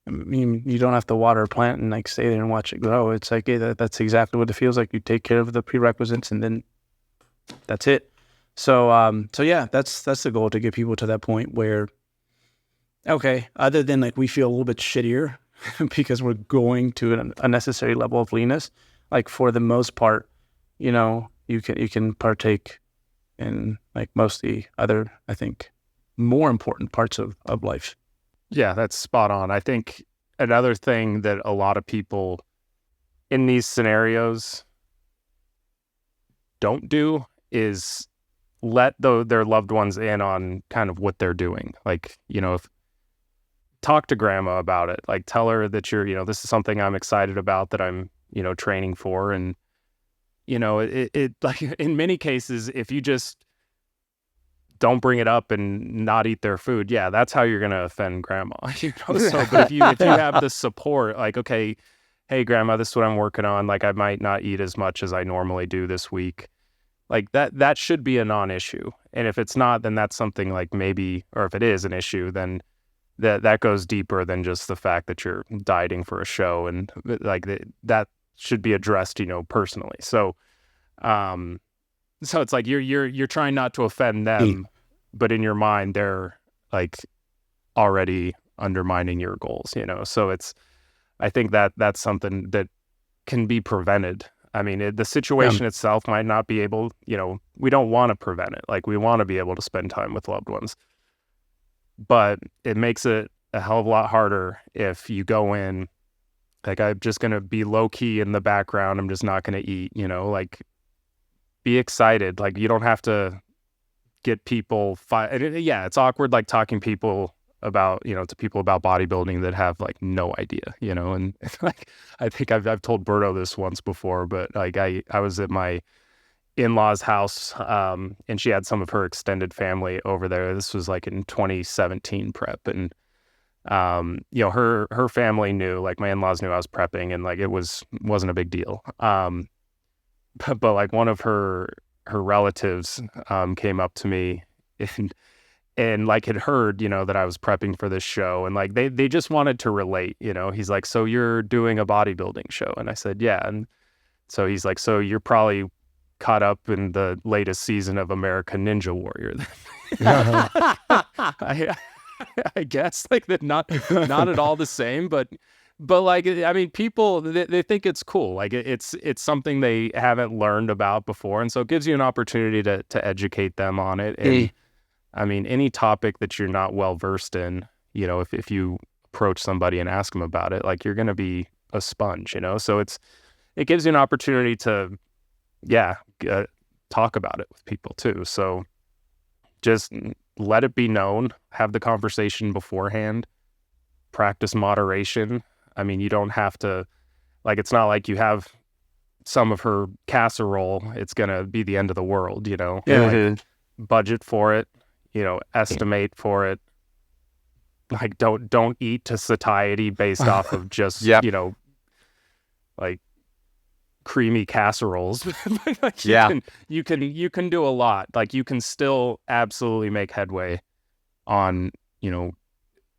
I mean, you don't have to water a plant and like stay there and watch it grow. It's like, that's exactly what it feels like. You take care of the prerequisites and then that's it. So yeah, that's the goal, to get people to that point where, okay, other than like we feel a little bit shittier because we're going to an unnecessary level of leanness, like for the most part, you can partake in like most of the other, I think, more important parts of life. Yeah, that's spot on. I think another thing that a lot of people in these scenarios don't do is let their loved ones in on kind of what they're doing. Like, if talk to Grandma about it, like tell her that you're, this is something I'm excited about, that I'm, training for. And, it like in many cases, if you just don't bring it up and not eat their food, yeah, that's how you're going to offend Grandma. So, but if you have the support, like, okay, hey, Grandma, this is what I'm working on. Like, I might not eat as much as I normally do this week. Like that should be a non-issue. And if it's not, then that's something like maybe, or if it is an issue, then that goes deeper than just the fact that you're dieting for a show, and like that should be addressed, personally. So, so it's like you're trying not to offend them, but in your mind they're like already undermining your goals, So I think that's something that can be prevented. I mean, the situation itself might not be able, we don't want to prevent it. Like, we want to be able to spend time with loved ones. But it makes it a hell of a lot harder if you go in, like, I'm just going to be low key in the background. I'm just not going to eat, like, be excited. Like, you don't have to get people it's awkward like talking people about to people about bodybuilding that have like no idea, and like I think I've told Berto this once before, but like I was at my in-laws house and she had some of her extended family over there. This was like in 2017 prep, and her family knew, like my in-laws knew I was prepping, and like it wasn't a big deal. But like one of her relatives came up to me and like had heard, that I was prepping for this show, and like they just wanted to relate, He's like, "So you're doing a bodybuilding show?" And I said, "Yeah." And so he's like, "So you're probably caught up in the latest season of American Ninja Warrior then." I guess like that, not at all the same, but like, I mean, people, they think it's cool. Like it's something they haven't learned about before. And so it gives you an opportunity to educate them on it. And I mean, any topic that you're not well versed in, if you approach somebody and ask them about it, like you're going to be a sponge, so it gives you an opportunity to, talk about it with people too. So just let it be known, have the conversation beforehand, practice moderation. I mean, you don't have to, like, it's not like you have some of her casserole, it's going to be the end of the world, Yeah. Like, budget for it, estimate for it. Like, don't eat to satiety based off of just, like creamy casseroles. Like you can do a lot. Like you can still absolutely make headway on,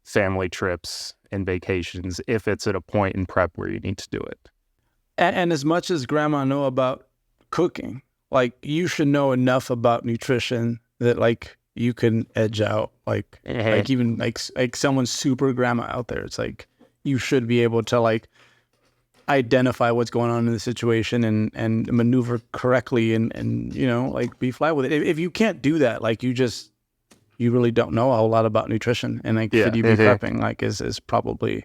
family trips and vacations if it's at a point in prep where you need to do it. And as much as grandma know about cooking, like you should know enough about nutrition that like you can edge out like even like someone super grandma out there. It's like you should be able to like identify what's going on in the situation and maneuver correctly and like be fly with it. If you can't do that, like you really don't know a whole lot about nutrition, and like should you be prepping like is probably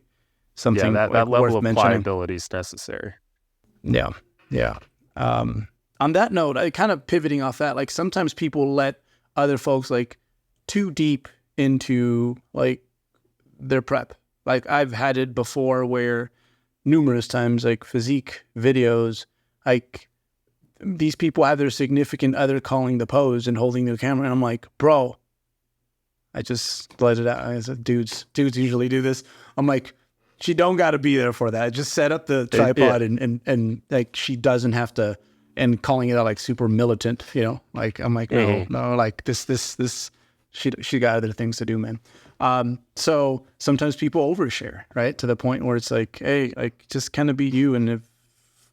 something that like, level worth of mentioning. pliability is necessary. Yeah. On that note, I kind of pivoting off that, like sometimes people let other folks like too deep into like their prep. Like I've had it before where numerous times, like physique videos, like these people have their significant other calling the pose and holding the camera, and I'm like, bro, I just let it out. I said, dudes usually do this. I'm like, she don't got to be there for that. Just set up the tripod and like she doesn't have to. And calling it out like super militant, like I'm like, no, like this. She got other things to do, man. So sometimes people overshare, right? To the point where it's like, hey, like just kind of be you. And if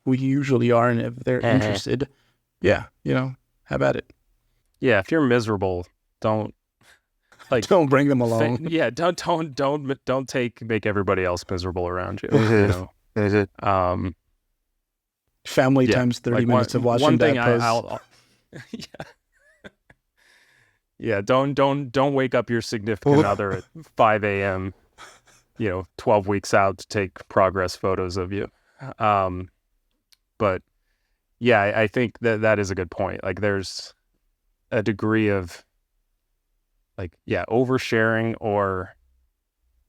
we usually are, and if they're interested, have at it. Yeah. If you're miserable, don't bring them along. Don't make everybody else miserable around you. Family times 30 like minutes of watching one thing that pose. I'll don't wake up your significant other at 5 a.m. 12 weeks out to take progress photos of you. But yeah, I think that is a good point. Like there's a degree of oversharing or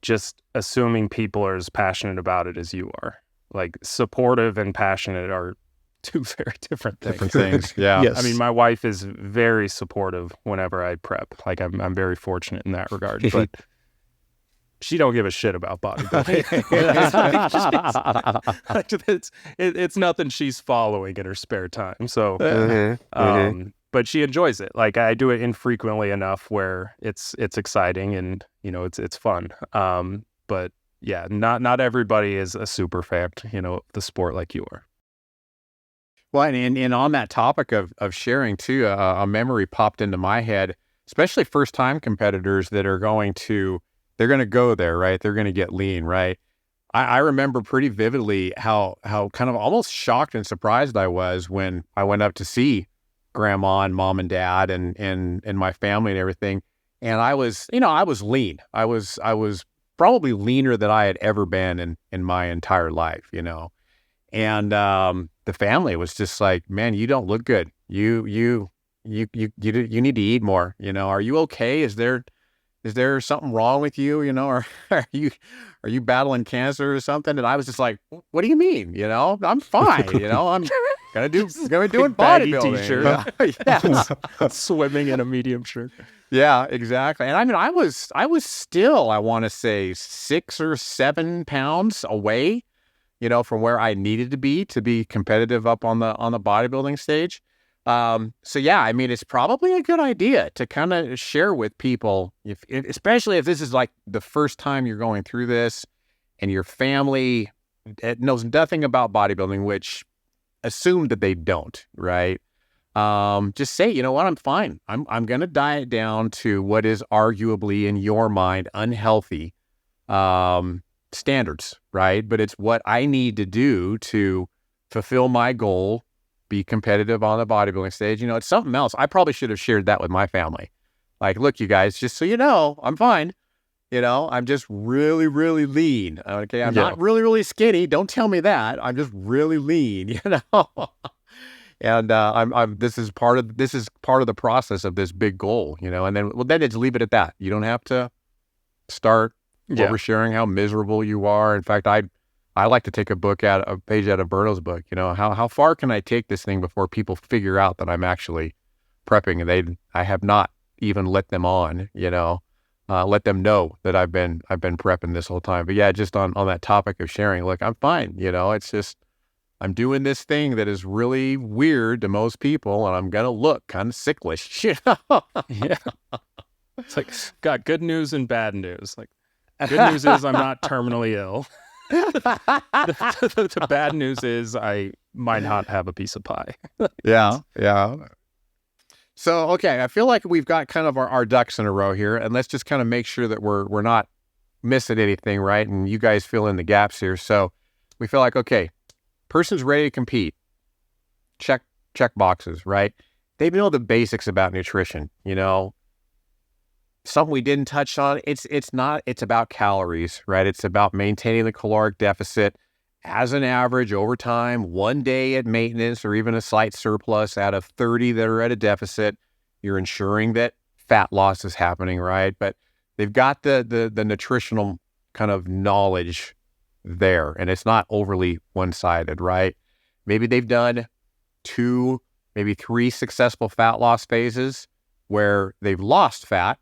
just assuming people are as passionate about it as you are. Like supportive and passionate are two very different things. Yeah. Yes. I mean, my wife is very supportive whenever I prep. Like I'm very fortunate in that regard, but she don't give a shit about bodybuilding. It's nothing she's following in her spare time. So, but she enjoys it. Like I do it infrequently enough where it's exciting and it's fun. But yeah, not everybody is a super fan, of the sport like you are. Well, and on that topic of sharing too, a memory popped into my head, especially first-time competitors that are they're going to go there, right? They're going to get lean, right? I remember pretty vividly how kind of almost shocked and surprised I was when I went up to see grandma and mom and dad and my family and everything. And I was lean. I was probably leaner than I had ever been in my entire life, And the family was just like, man, you don't look good. You you need to eat more. Are you okay? Is there something wrong with you? Or are you battling cancer or something? And I was just like, what do you mean? I'm fine. I'm gonna be doing baggy bodybuilding. t-shirt. Yeah. Swimming in a medium shirt. Yeah, exactly. And I mean, I was still, I want to say 6 or 7 pounds away, from where I needed to be competitive up on the bodybuilding stage. So yeah, I mean, it's probably a good idea to kind of share with people, especially if this is like the first time you're going through this and your family knows nothing about bodybuilding, which assume that they don't, right? Just say, you know what, I'm fine. I'm going to diet down to what is arguably in your mind unhealthy standards, right? But it's what I need to do to fulfill my goal, be competitive on the bodybuilding stage. It's something else. I probably should have shared that with my family. Like, look, you guys, just so you know, I'm fine. I'm just really, really lean. Okay, I'm not really, really skinny. Don't tell me that. I'm just really lean. And this is part of the process of this big goal. And then just leave it at that. You don't have to start oversharing how miserable you are. In fact, I like to take a page out of Alberto's book. How far can I take this thing before people figure out that I'm actually prepping, and I have not even let them on. Let them know that I've been prepping this whole time. But yeah, just on that topic of sharing, look, I'm fine. It's just I'm doing this thing that is really weird to most people, and I'm gonna look kind of sicklish. Yeah, it's like got good news and bad news. Like, good news is I'm not terminally ill. The bad news is I might not have a piece of pie. Yeah. So, okay, I feel like we've got kind of our ducks in a row here, and let's just kind of make sure that we're not missing anything, right? And you guys fill in the gaps here. So we feel like, okay, person's ready to compete. Check boxes, right? They know the basics about nutrition, Something we didn't touch on, it's about calories, right? It's about maintaining the caloric deficit as an average over time, 1 day at maintenance or even a slight surplus out of 30 that are at a deficit. You're ensuring that fat loss is happening, right? But they've got the nutritional kind of knowledge there, and it's not overly one-sided, right? Maybe they've done 2, maybe 3 successful fat loss phases where they've lost fat.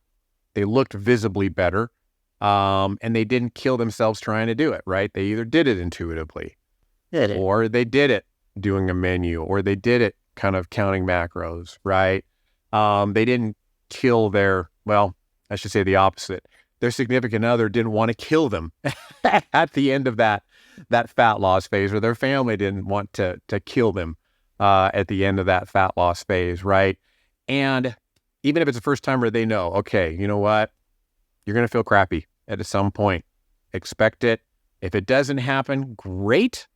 They looked visibly better, and they didn't kill themselves trying to do it, right? They either did it intuitively, or they did it doing a menu, or they did it kind of counting macros, right? They didn't kill I should say the opposite. Their significant other didn't want to kill them at the end of that fat loss phase, or their family didn't want to kill them at the end of that fat loss phase, right? And even if it's the first timer, they know, okay, you know what? You're going to feel crappy at some point. Expect it. If it doesn't happen, great.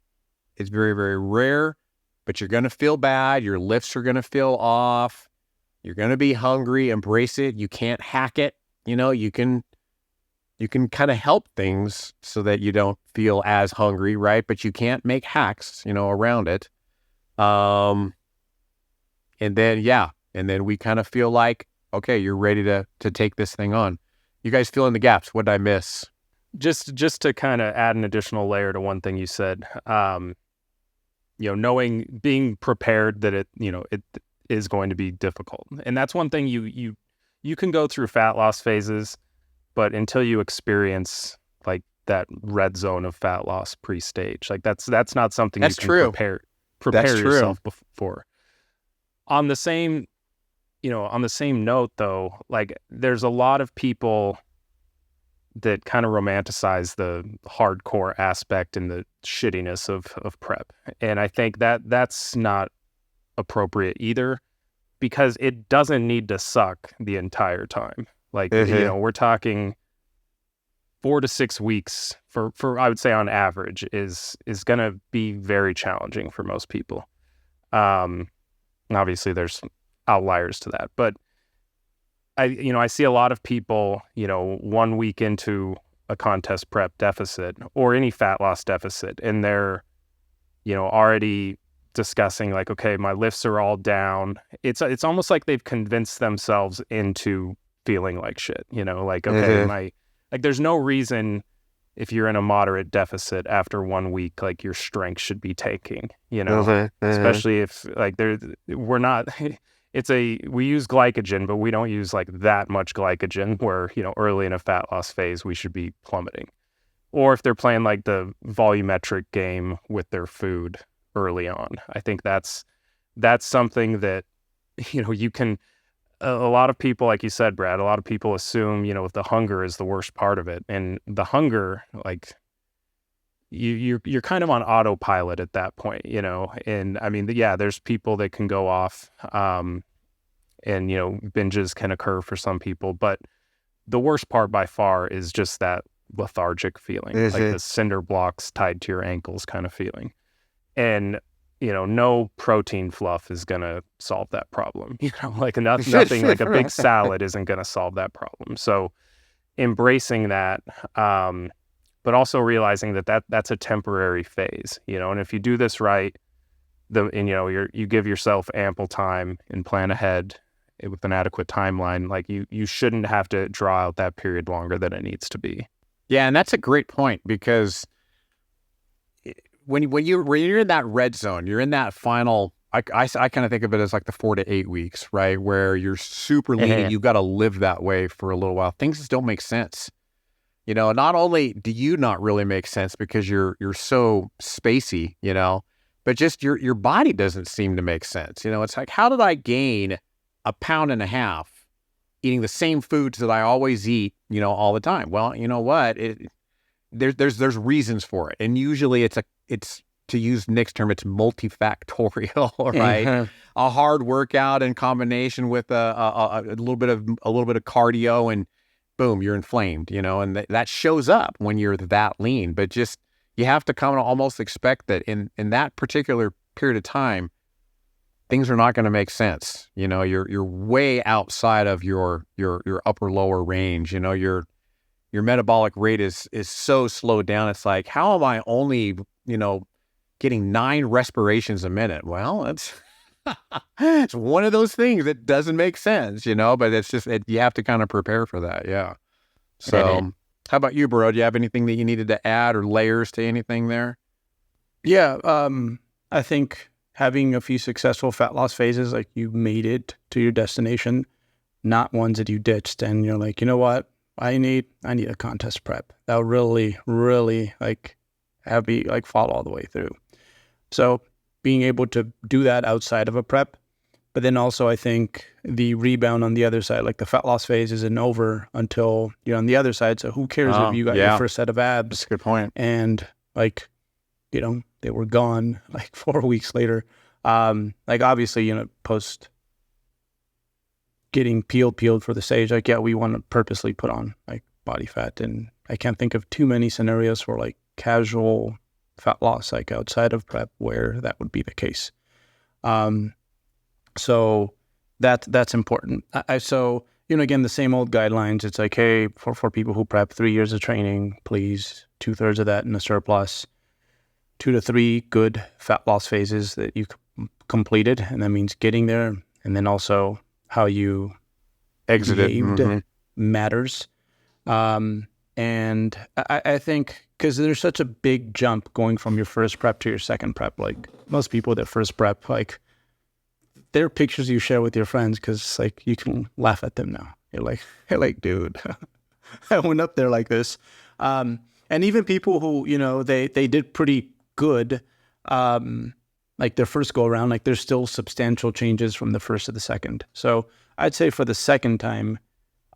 It's very, very rare, but you're going to feel bad. Your lifts are going to feel off. You're going to be hungry. Embrace it. You can't hack it. You can kind of help things so that you don't feel as hungry, right? But you can't make hacks, around it. And then we kind of feel like, okay, you're ready to take this thing on. You guys fill in the gaps. What did I miss? Just to kind of add an additional layer to one thing you said, being prepared that it is going to be difficult. And that's one thing you can go through fat loss phases, but until you experience like that red zone of fat loss pre-stage, like that's not something you can prepare yourself for. On the same note though, like there's a lot of people that kind of romanticize the hardcore aspect and the shittiness of prep. And I think that's not appropriate either, because it doesn't need to suck the entire time. Like, we're talking 4 to 6 weeks for I would say on average is going to be very challenging for most people. Obviously there's outliers to that, but I see a lot of people, 1 week into a contest prep deficit or any fat loss deficit, and they're, already discussing like, okay, my lifts are all down. It's almost like they've convinced themselves into feeling like shit, like, okay, like there's no reason if you're in a moderate deficit after 1 week, like your strength should be taking, especially if like we're not, we use glycogen, but we don't use like that much glycogen where, early in a fat loss phase, we should be plummeting. Or if they're playing like the volumetric game with their food early on. I think that's something that, you can, a lot of people, like you said, Brad, a lot of people assume, if the hunger is the worst part of it. And the hunger, like you're kind of on autopilot at that point, and I mean, yeah, there's people that can go off, and, binges can occur for some people, but the worst part by far is just that lethargic feeling, like the cinder blocks tied to your ankles kind of feeling. And, no protein fluff is going to solve that problem. Like nothing like a big salad isn't going to solve that problem. So embracing that, but also realizing that's a temporary phase, and if you do this right, you give yourself ample time and plan ahead with an adequate timeline, like you shouldn't have to draw out that period longer than it needs to be. Yeah, and that's a great point, because when you're in that red zone, you're in that final. I kind of think of it as like the 4 to 8 weeks, right, where you're super lean and you've got to live that way for a little while. Things just don't make sense. Not only do you not really make sense because you're so spacey, but just your body doesn't seem to make sense. It's like, how did I gain 1.5 pounds eating the same foods that I always eat, all the time? Well, you know what? There's reasons for it, and usually it's to use Nick's term, it's multifactorial, right? A hard workout in combination with a little bit of cardio, and boom, you're inflamed, and that shows up when you're that lean. But just you have to kind of almost expect that in that particular period of time, things are not going to make sense. You're way outside of your upper lower range. Your metabolic rate is so slowed down. It's like, how am I only, getting 9 respirations a minute? Well, it's one of those things that doesn't make sense, but it's just, you have to kind of prepare for that. Yeah. So how about you, bro? Do you have anything that you needed to add or layers to anything there? Yeah. I think having a few successful fat loss phases, like you made it to your destination, not ones that you ditched. And you're like, you know what? I need a contest prep. That'll really, really have me follow all the way through. So being able to do that outside of a prep, but then also I think the rebound on the other side, like the fat loss phase isn't over until you're on the other side. So who cares if you got your first set of abs? That's a good point. And they were gone 4 weeks later. Obviously, post getting peeled for the stage, we want to purposely put on body fat, and I can't think of too many scenarios for casual fat loss outside of prep where that would be the case. So that's important. Again, the same old guidelines. It's like, hey, for people who prep 3 years of training, please 2/3 of that in a surplus, 2 to 3 good fat loss phases that you completed, and that means getting there, and then also how you exited matters. And I think because there's such a big jump going from your first prep to your second prep. Most people, their first prep, there are pictures you share with your friends because you can laugh at them now. You're like, hey, dude, I went up there like this. And even people who, they did pretty good, their first go around, there's still substantial changes from the first to the second. So I'd say for the second time,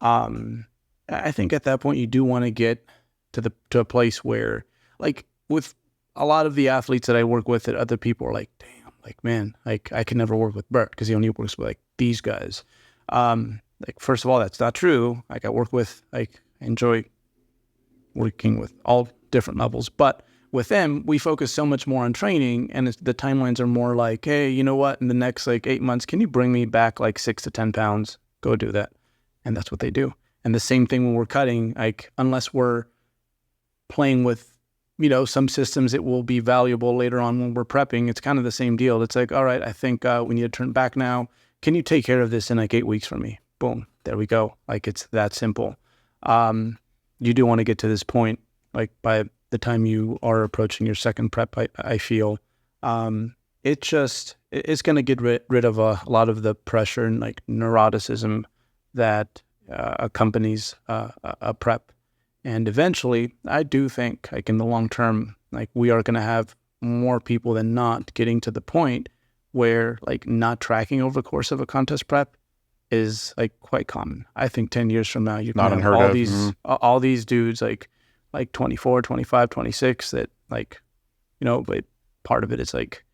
I think at that point you do want to get to a place where, with a lot of the athletes that I work with, that other people are like, damn, man, I can never work with Bert because he only works with these guys. First of all, that's not true. I enjoy working with all different levels, but with them, we focus so much more on training, and the timelines are more like, hey, you know what? In the next 8 months, can you bring me back 6 to 10 pounds? Go do that. And that's what they do. And the same thing when we're cutting, unless we're playing with some systems it will be valuable later on when we're prepping. It's kind of the same deal. It's like, all right, I think we need to turn back now. Can you take care of this in like 8 weeks for me? Boom, there we go. Like it's that simple. You do want to get to this point, like by the time you are approaching your second prep, I feel it's going to get rid of a lot of the pressure and like neuroticism that accompanies a prep. And eventually, I do think, like in the long term, like we are going to have more people than not getting to the point where like not tracking over the course of a contest prep is like quite common. I think 10 years from now, you can Not have unheard all of. these all these dudes like 24, 25, 26 that like, but part of it is like,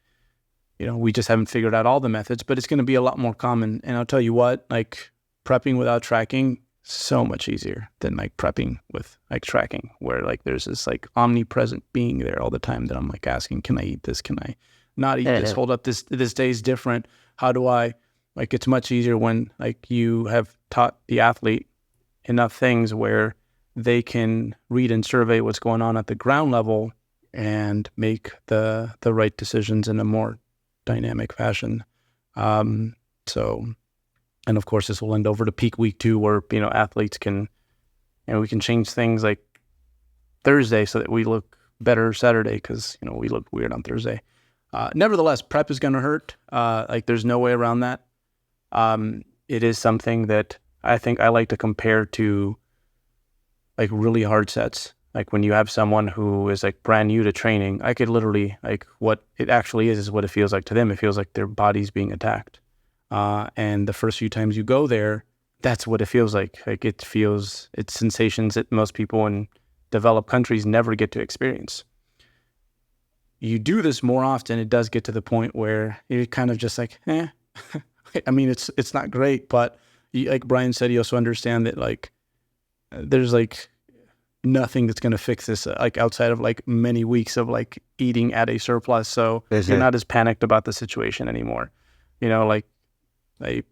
we just haven't figured out all the methods, but it's going to be a lot more common. And I'll tell you what, like prepping without tracking, so much easier than like prepping with like tracking, where like there's this like omnipresent being there all the time that I'm like asking, can I eat this? Can I not eat this? Hold up, this day's different. How do I, like, it's much easier when like you have taught the athlete enough things where they can read and survey what's going on at the ground level and make the right decisions in a more dynamic fashion. And of course, this will end over to peak week 2, where athletes can, we can change things like Thursday so that we look better Saturday because we look weird on Thursday. Nevertheless, prep is going to hurt. Like there's no way around that. It is something that I think I like to compare to like really hard sets. Like when you have someone who is like brand new to training, I could literally like what it actually is what it feels like to them. It feels like their body's being attacked. And the first few times you go there, that's what it feels like. Like it's sensations that most people in developed countries never get to experience. You do this more often, it does get to the point where you're kind of just like, I mean, it's not great, but like Brian said, you also understand that like there's like nothing that's going to fix this, like outside of like many weeks of like eating at a surplus. So you're not as panicked about the situation anymore. Like a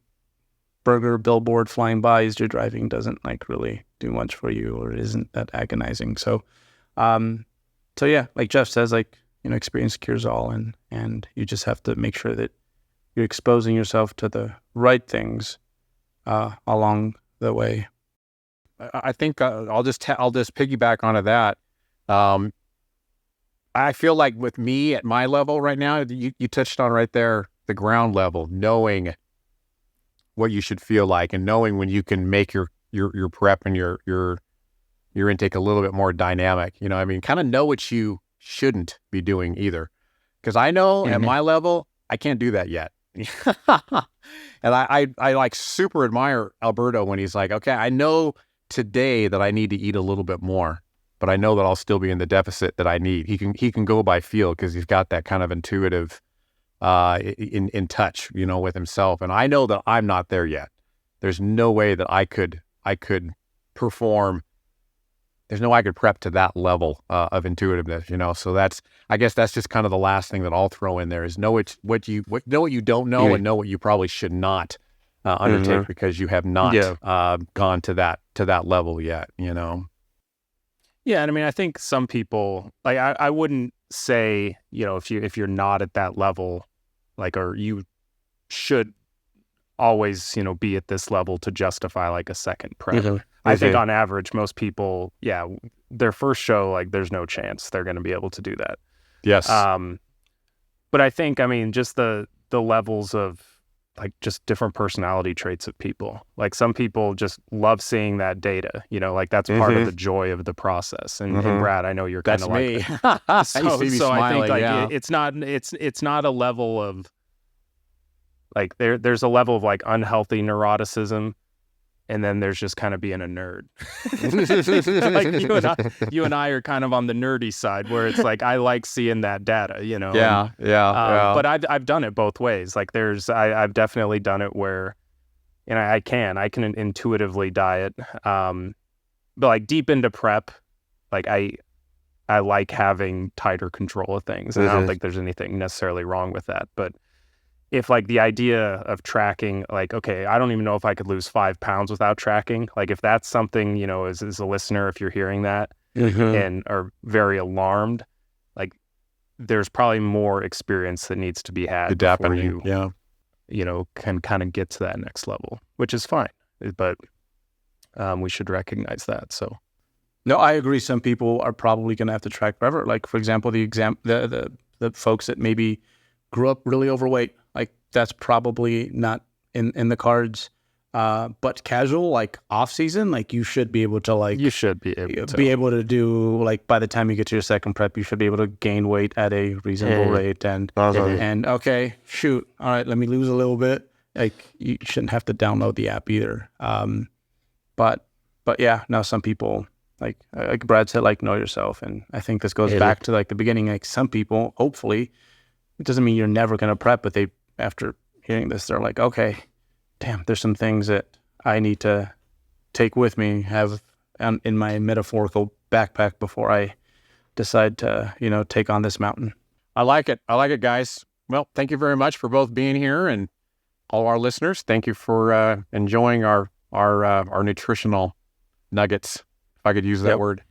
burger billboard flying by as you're driving doesn't like really do much for you, or it isn't that agonizing. So yeah, like Jeff says, like, experience cures all, and you just have to make sure that you're exposing yourself to the right things along the way. I think I'll just piggyback onto that. I feel like with me at my level right now, you touched on right there, the ground level, knowing what you should feel like and knowing when you can make your prep and your intake a little bit more dynamic. Kind of know what you shouldn't be doing either. Because I know at my level, I can't do that yet. And I like super admire Alberto when he's like, okay, I know today that I need to eat a little bit more, but I know that I'll still be in the deficit that I need. He can go by feel because he's got that kind of intuitive in touch, with himself. And I know that I'm not there yet. There's no way that I could perform. There's no way I could prep to that level of intuitiveness, So I guess that's just kind of the last thing that I'll throw in there is know what you don't know and know what you probably should not undertake because you have not gone to that level yet, Yeah, and I think some people, like I wouldn't say, if you're not at that level, like, or you should always, be at this level to justify like a second prep. I think on average, most people, their first show, like there's no chance they're going to be able to do that. Yes. But I think, just the levels of like just different personality traits of people. Like some people just love seeing that data, like that's part of the joy of the process. And Brad, I know you're kind of like that. So I think like it's not a level of like there's a level of like unhealthy neuroticism, and then there's just kind of being a nerd. Like you and I are kind of on the nerdy side, where it's like I like seeing that data, Yeah. But I've done it both ways. Like I've definitely done it where, I can intuitively diet, but like deep into prep, like I like having tighter control of things, and I don't think there's anything necessarily wrong with that, but. If like the idea of tracking, like, okay, I don't even know if I could lose 5 pounds without tracking. Like if that's something, as a listener, if you're hearing that, and are very alarmed, like there's probably more experience that needs to be had before Adapting. Yeah. can kind of get to that next level, which is fine. But we should recognize that. So No, I agree. Some people are probably going to have to track forever. Like, for example, the folks that maybe grew up really overweight, like that's probably not in the cards. But casual, like off season, like you should be able to you should be able to. do like by the time you get to your second prep, you should be able to gain weight at a reasonable rate. And okay, shoot, all right, let me lose a little bit. Like you shouldn't have to download the app either. But yeah, now some people. Like Brad said, like know yourself, and I think this goes back to like the beginning. Like some people, hopefully, it doesn't mean you're never going to prep, but they after hearing this, they're like, okay, damn, there's some things that I need to take with me, have in my metaphorical backpack before I decide to take on this mountain. I like it, guys. Well, thank you very much for both being here, and all our listeners. Thank you for enjoying our nutritional nuggets. If I could use that word.